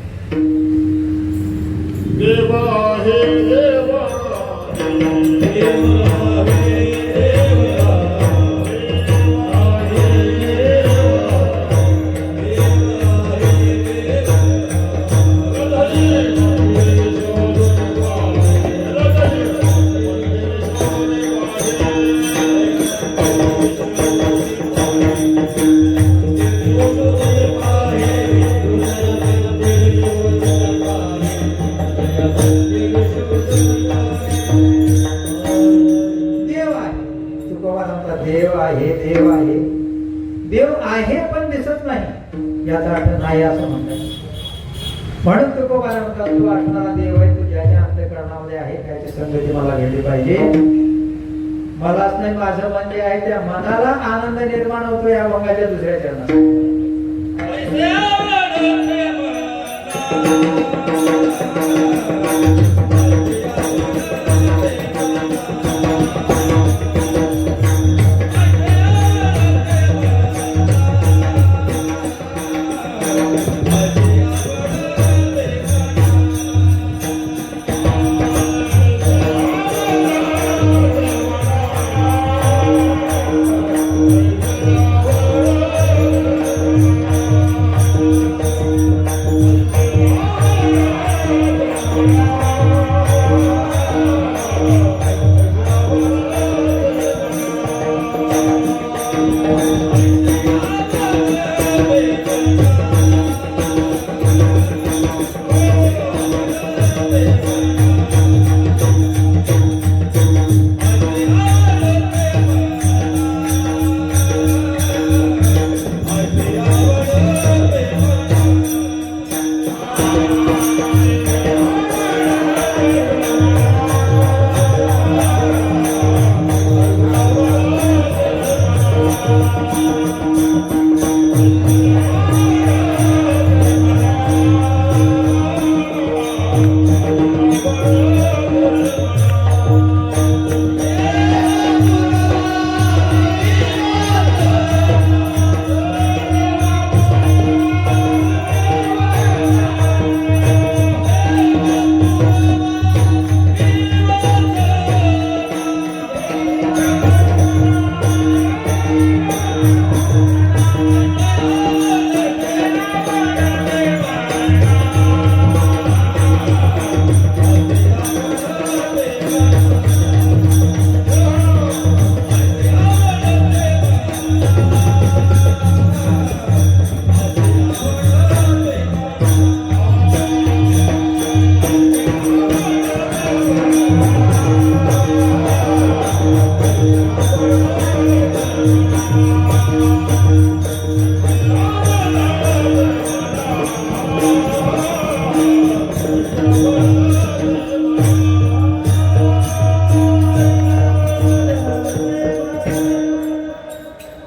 देवा हे देवा देव आहे पण दिसत नाही याचा अर्थ नाही असं म्हणतात. म्हणून तुकोबा म्हणतात तू असणारा देव आहे, तू ज्याच्या अंतःकरणामध्ये आहे त्याची संगती मला घडली पाहिजे. मलाच नाही माझं मन जे आहे त्या मनाला आनंद निर्माण होतो या अभंगाच्या दुसऱ्या चरणात.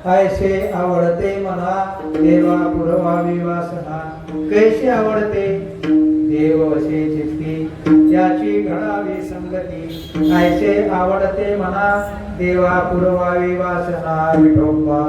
ऐसे आवडते मना देवा पुरवावी वासना, कैसे आवडते देव वसे चित्ती त्याची घडावी संगती. ऐसे आवडते मना देवा पुरवावी वासना, विठोबा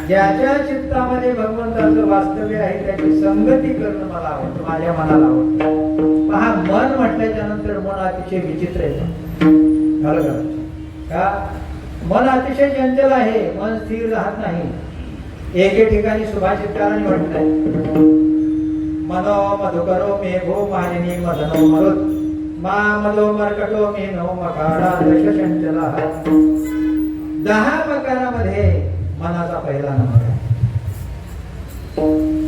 ज्याच्या चित्तामध्ये भगवंताचं वास्तव्य आहे त्याची संगती करणं मला आवडतं, माझ्या मनाला आवडतं. पहा, मन म्हटल्याच्या नंतर मन अतिशय विचित्र आहे. झालं का? मन अतिशय चंचल आहे, मन स्थिर राहत नाही. एके ठिकाणी सुभाषितकारांनी म्हटलंय, मनो मधुकरो मेघो मालिनी मदनो मरुत मा मदो मरकटो मेनो मकारा दश चंचला. 10 मकारामध्ये मनाचा पहिला नंबर आहे.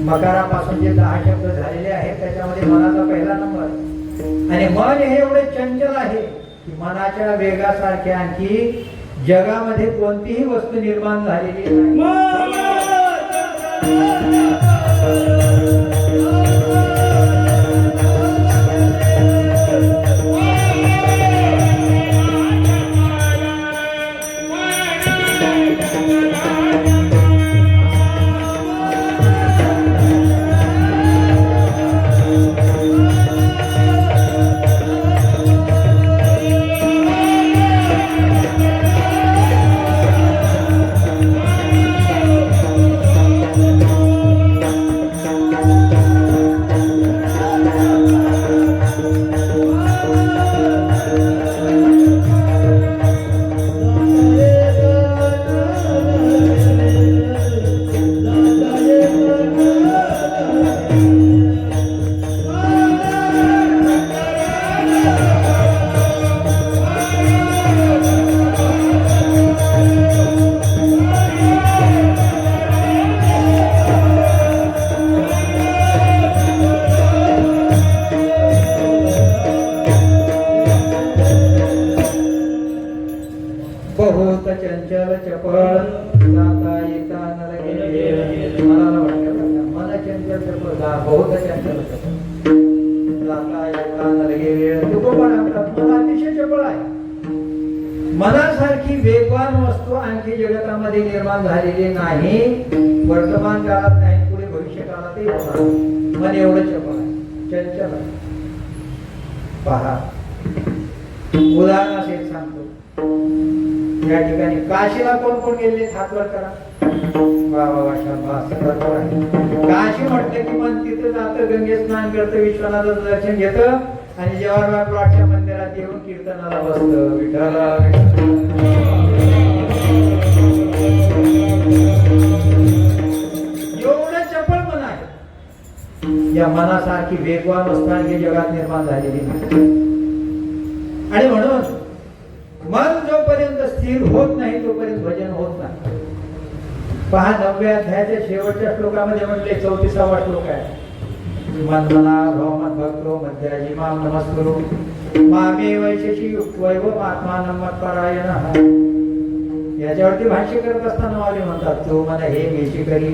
मकारापासून जे 10 शब्द झालेले आहेत त्याच्यामध्ये मनाचा पहिला नंबर. आणि मन हे एवढे चंचल आहे की मनाच्या वेगासारखे आणखी जगामध्ये कोणतीही वस्तू निर्माण झालेली नाही. बहुत चंचल चपळ जाता येता न लगे. मनाला वाटतं मन चंचल चपळ बहुत चंचल चपळ जाता येता न लगे वेळ. तुकोबा म्हणतात मन अतिशय चपळ आहे. मनासारखी वेगवान वस्तू आणखी जगतामध्ये निर्माण झालेली नाही, वर्तमान काळात नाही, पुढे भविष्य काळातही होणार. मन एवढं चपळ आहे, चंचल आहे. पहा, उदाहरणास एक सांगतो. या ठिकाणी काशीला कोण कोण गेले हात वर करा. काशी म्हटलं की मन तिथं जातं, गंगे स्नान करतं, विश्वनाथाचं दर्शन घेतं आणि जेव्हा प्लॉटच्या मंदिरात येऊन कीर्तनाला बसतं. विठ्ठल एवढं चपळ मन आहे. या मनासारखी वेगवान वस्तू आणखी जगात निर्माण झालेली नाही. आणि म्हणून मन जोपर्यंत स्थिर होत नाही तोपर्यंत भजन होत नाही. पहा, 9व्या अध्यायाच्या शेवटच्या श्लोकामध्ये म्हटले, 34वा श्लोक आहे. मन मना भवमत भक्तो मध्याजी माम नमस्कुरु मामे वैशेषी वैभव आत्मानं मत्परायणः. याच्यावरती भाष्य करत असताना वाले म्हणतात, तो मन हे मेशी करी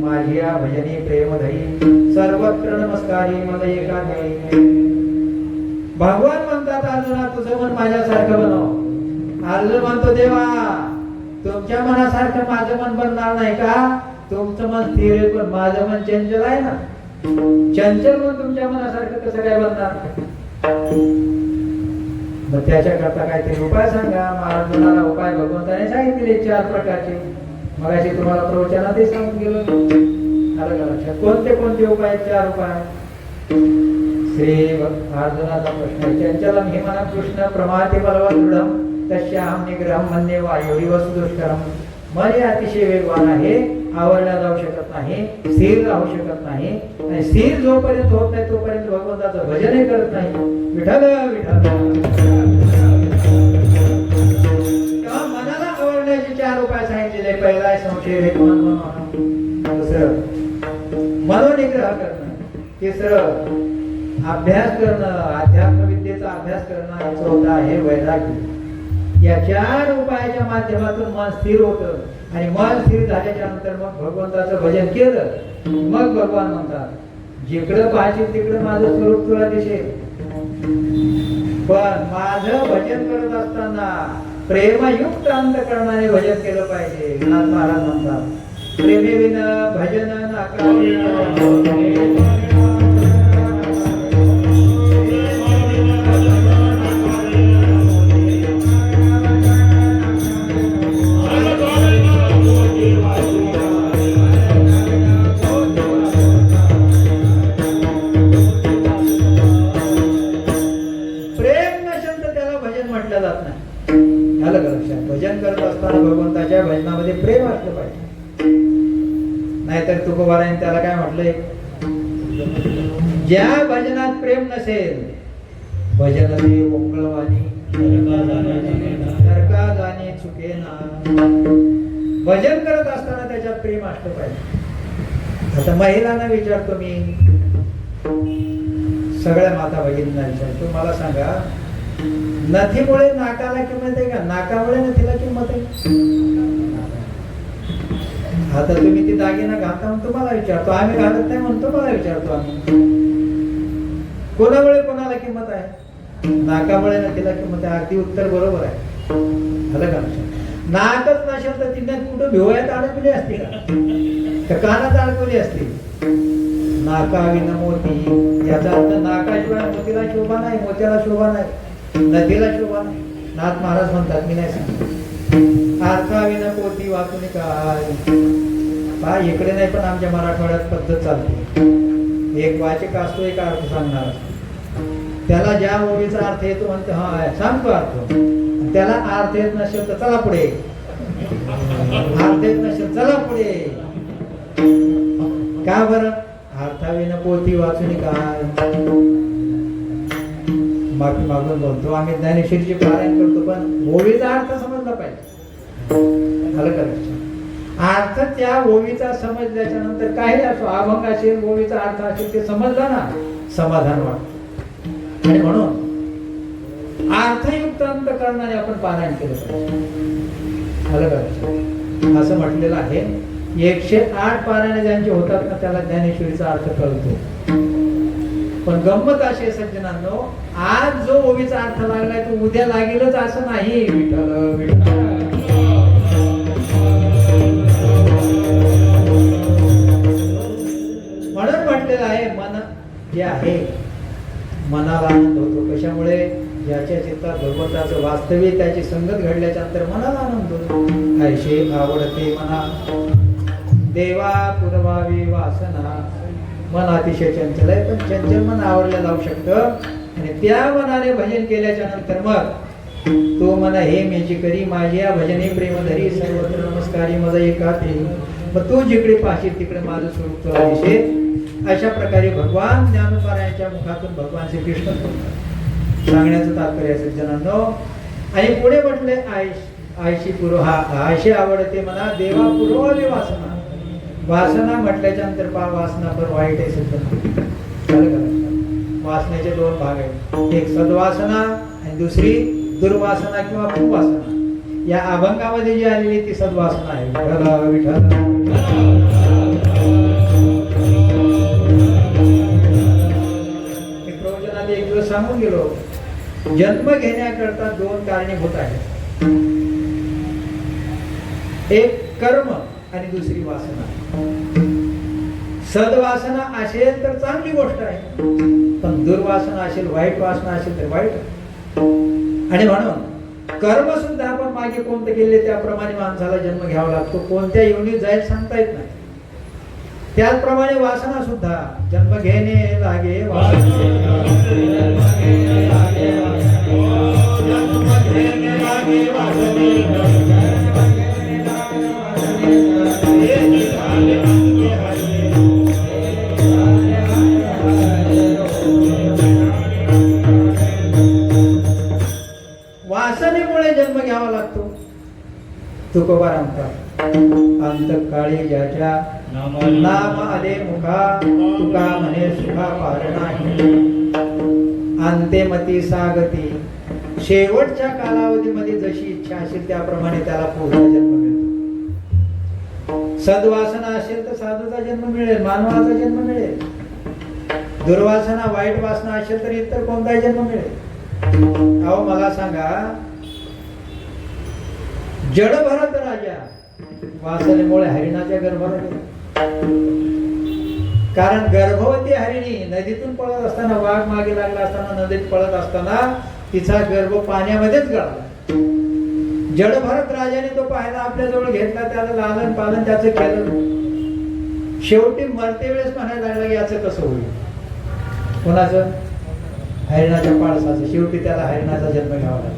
माझी या भजनी प्रेम धरी सर्वत्र नमस्कारी मन एका ध्येयी. भगवान म्हणतात अर्जुना, तुझं मन माझ्यासारखं बनव. अर्जुन म्हणतो, देवा तुमच्या मनासारखं माझं मन बनणार नाही का? तुमचं मन स्थिर आहे पण माझं मन चंचल आहे ना. चंचल मन तुमच्या मनासारखं कसं काय बनणार? मग त्याच्याकरता काहीतरी उपाय सांगा. अर्जुनाला उपाय भगवंताने सांगितले 4 प्रकारचे. मगाशी तुम्हाला प्रवचनातही सांगून गेलो. आलं का लक्षात? कोणते कोणते उपाय? 4 उपाय. श्री अर्जुनाचा प्रश्न, चंचलम हि मन कृष्ण प्रमाति बलवत् दृढम तस्याहं निग्रहं मन्ये वायुरिव सुदुष्करम. मन हे अतिशय वेगवान आहे, आवरला जाऊ शकत नाही, स्थिर राहू शकत नाही. आणि स्थिर जोपर्यंत होत नाही तोपर्यंत भगवंताचं भजनही करत नाही. विठ्ठल विठ्ठल. तेव्हा मनाला आवरण्याचे 4 उपाय सांगितलेले. पहिला आहे संशय रहित मन. दुसरं मनोनिग्रह करणं. तिसरं अभ्यास करणं, अध्यात्म विद्येचा अभ्यास करणं. आणि 4था आहे वैराग्य. या 4 उपायाच्या माध्यमातून मन स्थिर होतं. आणि मन स्थिर झाल्याच्या नंतर मग भगवंताचं भजन केलं. मग भगवान म्हणतात, जिकडं पाहशील तिकडं माझं स्वरूप तुला दिसेल. पण माझं भजन करत असताना प्रेमयुक्त अंतःकरणाने भजन केलं पाहिजे. नाथ महाराज म्हणतात, प्रेमेविन भजन नाकारे. म्हटलंय, ज्या भजनात प्रेम नसेल भजन दे ओंगळवाणी नरका जाणे चुकेना. भजन करत असताना त्याच्यात प्रेम असलं पाहिजे. आता महिलांना विचारतो मी, सगळ्या माता भगिनींना विचारतो, मला सांगा नथीमुळे नाकाला किंमत आहे का, नाकामुळे नथीला किंमत आहे? आता तुम्ही ती दागिना घालता म्हणून तुम्हाला विचारतो, आम्ही घालत नाही म्हणून तुम्हाला विचारतो आम्ही. कोणामुळे कोणाला किंमत आहे? नाकामुळे नथीला किंमत आहे. अगदी उत्तर बरोबर आहे. झालं का? नाकच नसेल तर तिने कुठं भिवयात अडकवली असती का कानात अडकवली असती? नाकाविना मोती, याचा अर्थ नाकाशिवाय मोतीला शोभा नाही, मोत्याला शोभा नाही, नदीला शोभा नाही. नाथ महाराज म्हणतात, मी नाही सांगतो. अर्थाविना पोती वाचून काय इकडे नाही, पण आमच्या मराठवाड्यात पद्धत चालते. एक वाचक असतो, एक अर्थ सांगणार असतो. त्याला ज्या ओळीचा अर्थ येतो म्हणतो हा सांगतो अर्थ, त्याला अर्थ येत नसेल तर चला पुढे, अर्थ येत नसेल चला पुढे. का बरं? अर्थाविना पोती वाचून काय? माफी मागून बोलतो, आम्ही ज्ञानेश्वरीचे पारायण करतो, पण ओळीचा अर्थ समजला पाहिजे. झालं का? अर्थ त्या ओळीचा समजल्याच्या नंतर काही असो, अभंग असेल, ओळीचा अर्थ असेल, ते समजला ना, समाधान वाटतं. आणि म्हणून अर्थयुक्त अंतःकरणाने आपण पारायण केलं पाहिजे. झालं का? असं म्हटलेलं आहे, 108 पारायण ज्यांचे होतात ना त्याला ज्ञानेश्वरीचा अर्थ कळतो. पण गंमत अशी आहे सज्जनांनो, आज जो ओवीचा अर्थ लागलाय तो उद्या लागेलच असं नाही. विठ्ठल विठ्ठल म्हणून म्हटलेलं आहे, मन जे आहे मनाला आनंद होतो. कशामुळे? ज्याच्या चित्तात भगवंताचं वास्तविक त्याची संगत घडल्याच्या नंतर मनाला आनंद होतो. ऐशे आवडते मना देवा पुरवावी वासना. मन अतिशय चंचल आहे, पण चंचल मन आवडलं जाऊ शकतं. आणि त्या मनाने भजन केल्याच्या नंतर मग तो म्हणा, हे मेची करी माझी या भजने प्रेमधरी सर्वत्र नमस्कारी माझा एकात्री. मग तू जिकडे पाशील तिकडे माझं स्वरूप तुला दिसेल. अशा प्रकारे भगवान ज्ञानोबारायांच्या मुखातून भगवान श्रीकृष्ण सांगण्याचं तात्पर्य सज्जनांनो. आणि पुढे म्हटले आयशी पुरो, हा आयशी आवडते म्हणा देवा पुरवावी वासना. वासना म्हटल्याच्या नंतर पा वासना पण वाईट आहे सज्जन. वासनेचे 2 भाग आहेत, एक सद्वासना आणि दुसरी दुर्वासना किंवा कुवासना. या अभंगामध्ये जी आलेली ती सद्वासना आहे. विठ्ठल विठ्ठल एक दिवस सांगून गेलो, जन्म घेण्याकरता 2 कारणीभूत आहेत, एक कर्म आणि दुसरी वासना. सद्वासना असेल तर चांगली गोष्ट आहे, पण दुर्वासना असेल, वाईट वासना असेल तर वाईट. आणि म्हणून कर्म सुद्धा आपण मागे कोणते केले त्याप्रमाणे माणसाला जन्म घ्यावा लागतो. कोणत्या योनीत जाईल सांगता येत नाही. त्याचप्रमाणे वासना सुद्धा जन्म घेणे लागे वासनेमुळे जन्म घ्यावा लागतो. तुकोबा म्हणतात, अंतकाळी ज्याच्या नाम आले मुखा तुका म्हणे सुखा पार नाही. अंतेमती सागती, शेवटच्या कालावधीमध्ये जशी इच्छा असेल त्याप्रमाणे त्याला पुढचा जन्म मिळतो. सद्वासना असेल तर साधूचा जन्म मिळेल, मानवाचा जन्म मिळेल. दुर्वासना वाईट वासना असेल तर इतर कोणताही जन्म मिळेल. अहो मला सांगा, जडभरत राजा वासनेमुळे हरिणाच्या गर्भाला गेला. कारण गर्भवती हरिणी नदीतून पळत असताना, वाघ मागे लागला असताना, नदीत पळत असताना तिचा गर्भ पाण्यामध्येच गळाला. जडभरत राजाने तो पाहायला आपल्या जवळ घेतला, त्याला लालन पालन त्याचं केलं. शेवटी मरते वेळेस म्हणायला लागला, याचं कसं होईल? कोणाचं? हरिणाच्या पाळसाचं. शेवटी त्याला हरिणाचा जन्म घ्यावा लागला.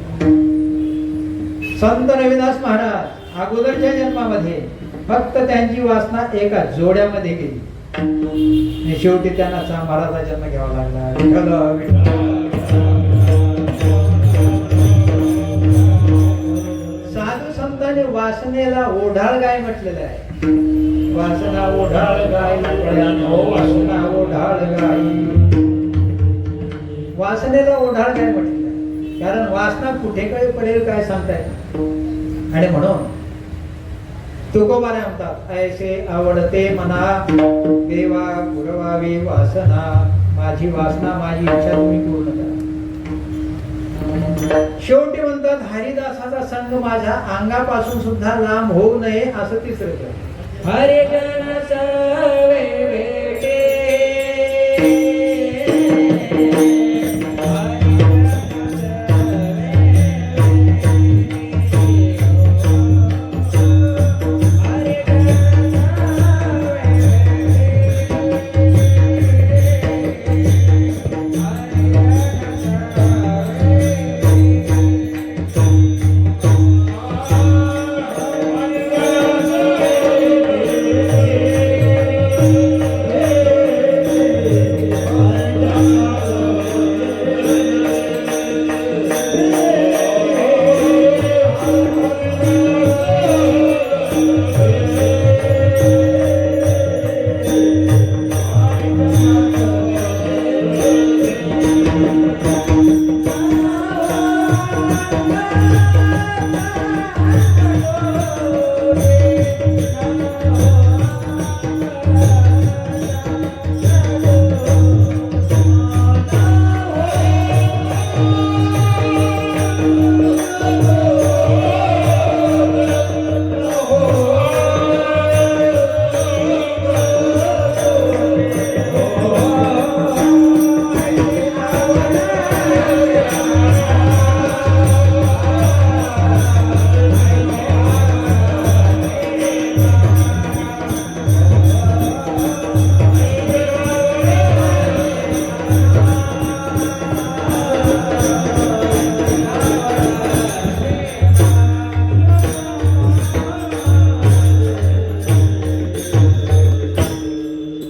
संत रविदास महाराज अगोदरच्या जन्मामध्ये फक्त त्यांची वासना एका जोड्यामध्ये गेली. आणि शेवटी त्यांना चांभाराचा जन्म घ्यावा लागला. विठ्ठल विठ्ठल. साधू संतांनी वासनेला ओढाळ गाय म्हटलेलं आहे. वासना ओढाळ गाय, वासना ओढाळ गाय. वासनेला ओढाळ गाय म्हटलेलं आहे, कारण वासना कुठे काही पडेल काय सांगताय. आणि म्हणून तुकोबाने म्हणतात, ऐसे आवडते मना देवा पुरवावी वासना. माझी वासना, माझी इच्छा तुम्ही पूर्ण करा. शेवटी म्हणतात, हरिदासाचा संग माझ्या अंगापासून सुद्धा लांब होऊ नये असं तिसरं केलं. हरिजन सवे भेटे,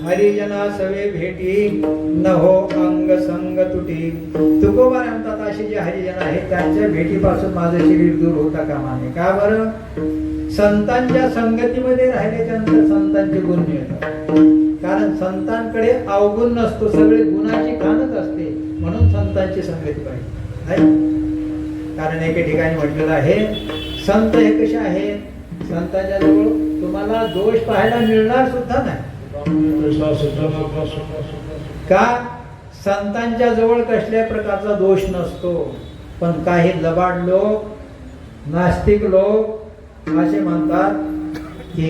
हरिजना सवे भेटी न हो अंग संग तुटी. तुकोबा म्हणतात, असे जे हरिजन आहेत त्यांच्या भेटीपासून माझं शरीर दूर होता कामा नये. का बरं? संतांच्या संगतीमध्ये राहिल्याच्या नंतर संतांचे गुण मिळतात. कारण संतांकडे अवगुण नसतो, सगळे गुणाची खाणच असते. म्हणून संतांची संगती पाहिजे. कारण एके ठिकाणी म्हटलेलं आहे, संत हे कसे आहेत, संतांच्या जवळ तुम्हाला दोष पाहायला मिळणार सुद्धा नाही. का? संतांच्या जवळ कसल्या प्रकारचा दोष नसतो. पण काही लबाड लोक, नास्तिक लोक असे म्हणतात की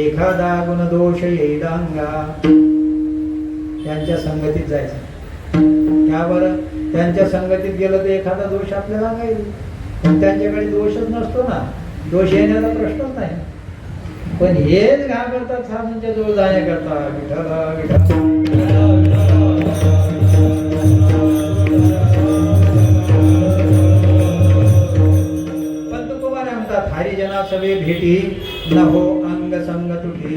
एखादा गुण दोष येईल अंगा. त्यांच्या संगतीत जायचं. त्या बरं त्यांच्या संगतीत गेलं तर एखादा दोष आपल्याला येईल, पण त्यांच्याकडे दोषच नसतो ना. दोष येण्याचा प्रश्नच नाही. पण हेच घाबरतात साधूंच्या जवळ जाण्याकरता. विठ्ठल विठ्ठल. पण तुकोबा म्हणतात, हरिजना सवे भेटी न हो अंग संग तुटी.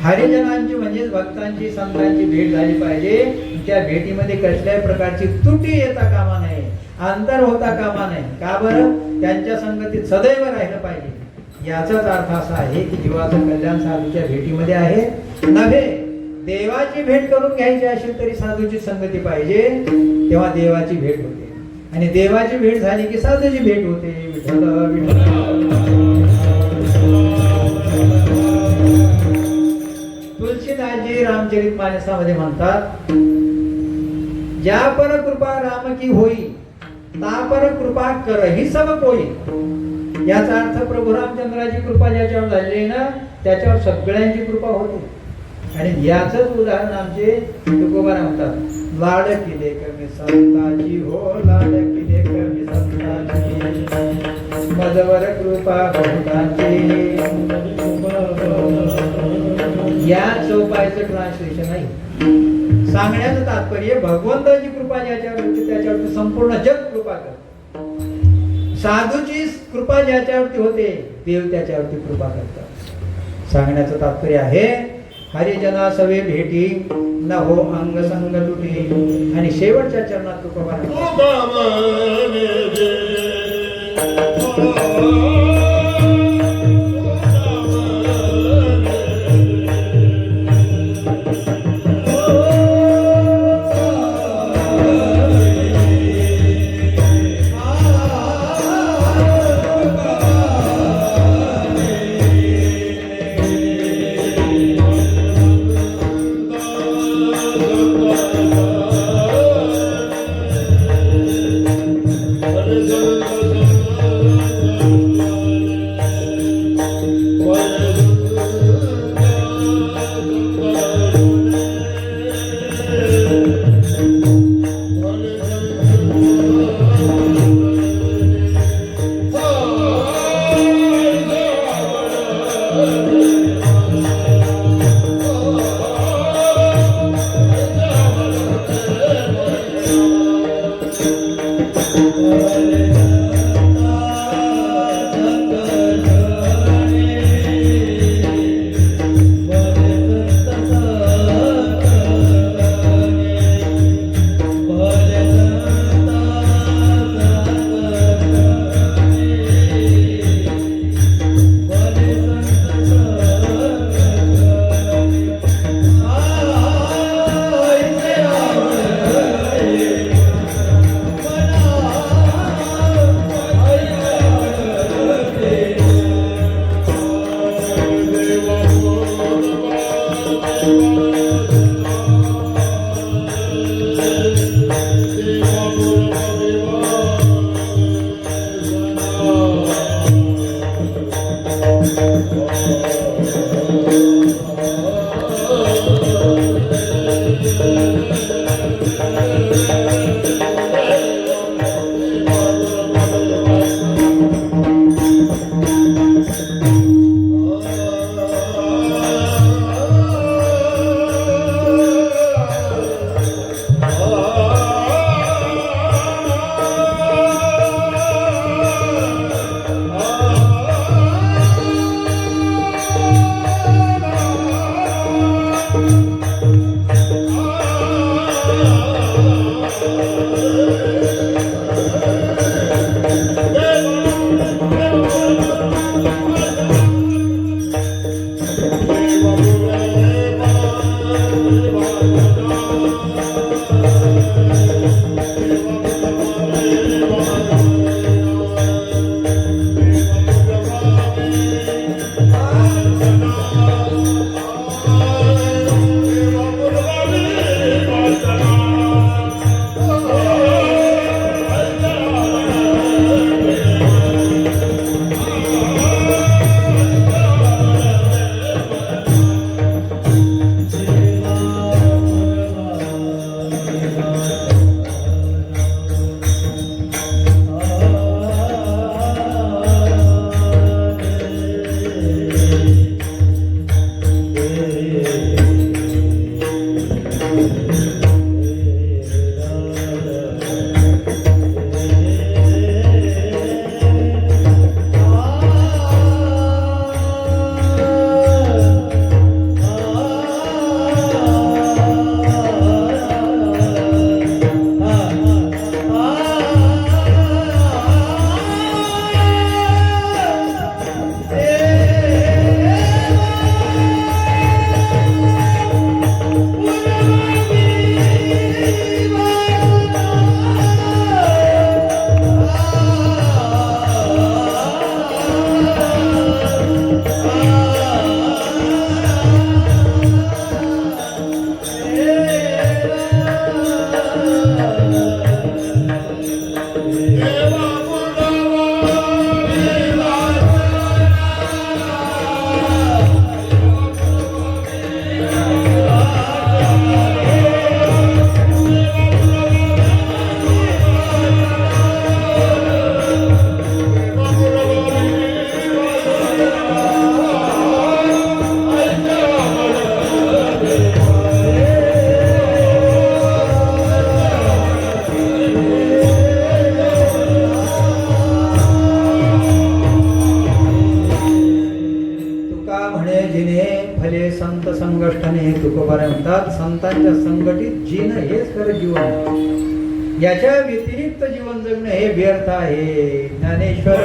हरिजनांची म्हणजेच भक्तांची, संतांची भेट झाली पाहिजे. त्या भेटीमध्ये कसल्याही प्रकारची त्रुटी येता कामा नये, अंतर होता कामा नये. का बरं? त्यांच्या संगतीत सदैव राहिलं पाहिजे. याचाच अर्थ असा आहे की जीवाचं कल्याण साधूच्या भेटीमध्ये आहे. नव्हे देवाची भेट करून घ्यायची असेल तरी साधूची संगती पाहिजे, तेव्हा देवाची भेट होते. आणि देवाची भेट झाली की साधूची भेट होते. विठ्ठल विठ्ठल. तुलसीदासजी रामचरित मानसामध्ये म्हणतात, ज्या पर कृपा राम की होई ता पर कृपा करही सब कोई. याचा अर्थ प्रभू रामचंद्राची कृपा ज्याच्यावर झाली ना त्याच्यावर सगळ्यांची कृपा होते. आणि याचंच उदाहरण आमचे तुकोबा म्हणतात, लाड किले कमी संताची हो, लाड किले कमी संताची, मजवर कृपा बहुतांची. या चौपायचं ट्रान्सलेशन आहे. सांगण्याचं तात्पर्य, भगवंताची कृपा ज्याच्यावर होती त्याच्यावरती संपूर्ण जग कृपा करते. साधूची कृपा ज्याच्यावरती होते देव त्याच्यावरती कृपा करतात. सांगण्याचं तात्पर्य आहे हरिजना सवे भेटी न हो अंग संग तुटी. आणि शेवटच्या चरणात तुकोबा तुका म्हणे जे. संगष्टने हे तुकोबारा म्हणतात संतांच्या संघटित जीवन हेच खरं जीवन आहे. याच्या व्यतिरिक्त जीवन जगणं हे व्यर्थ आहे. ज्ञानेश्वर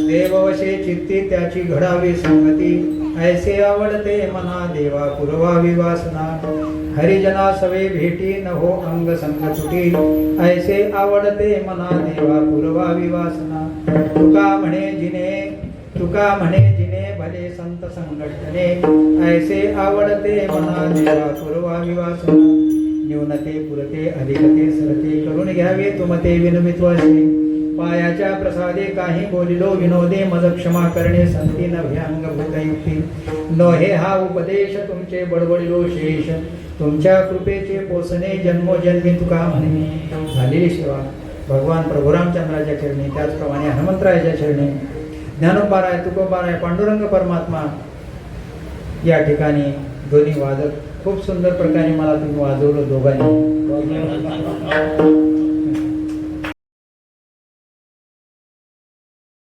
देववशे चित्ती त्याची घडावी संगती ऐसे आवडते मना देवा पुरवावी वासना हरिजना सवे भेटी न हो अंग संग तुटी ऐसे आवडते मना देवा पुरवावी वासना तुका म्हणे जिने भले संत संघटने ऐसे आवडते मना देवा पुरवावी वासना न्यूनते पुरते अधिकते सरते करून घ्यावे तुमते विनमित्वासे पायाच्या प्रसादे काही बोलिलो विनोदे मज क्षमा करणे संती नभे अंगभूतयुक्ती नोहे हा उपदेश तुमचे बडबडिलो शेष तुमच्या कृपेचे पोसणे जन्मोजन्मी तुका म्हणे. झालेली सेवा भगवान प्रभू रामचंद्राच्या चरणी त्याचप्रमाणे हनुमंतरायाच्या चरणी ज्ञानोबाराय तुकोबाराय पांडुरंग परमात्मा या ठिकाणी दोन्ही वादक खूप सुंदर प्रकारे मला तुम्ही वाजवलं दोघांनी.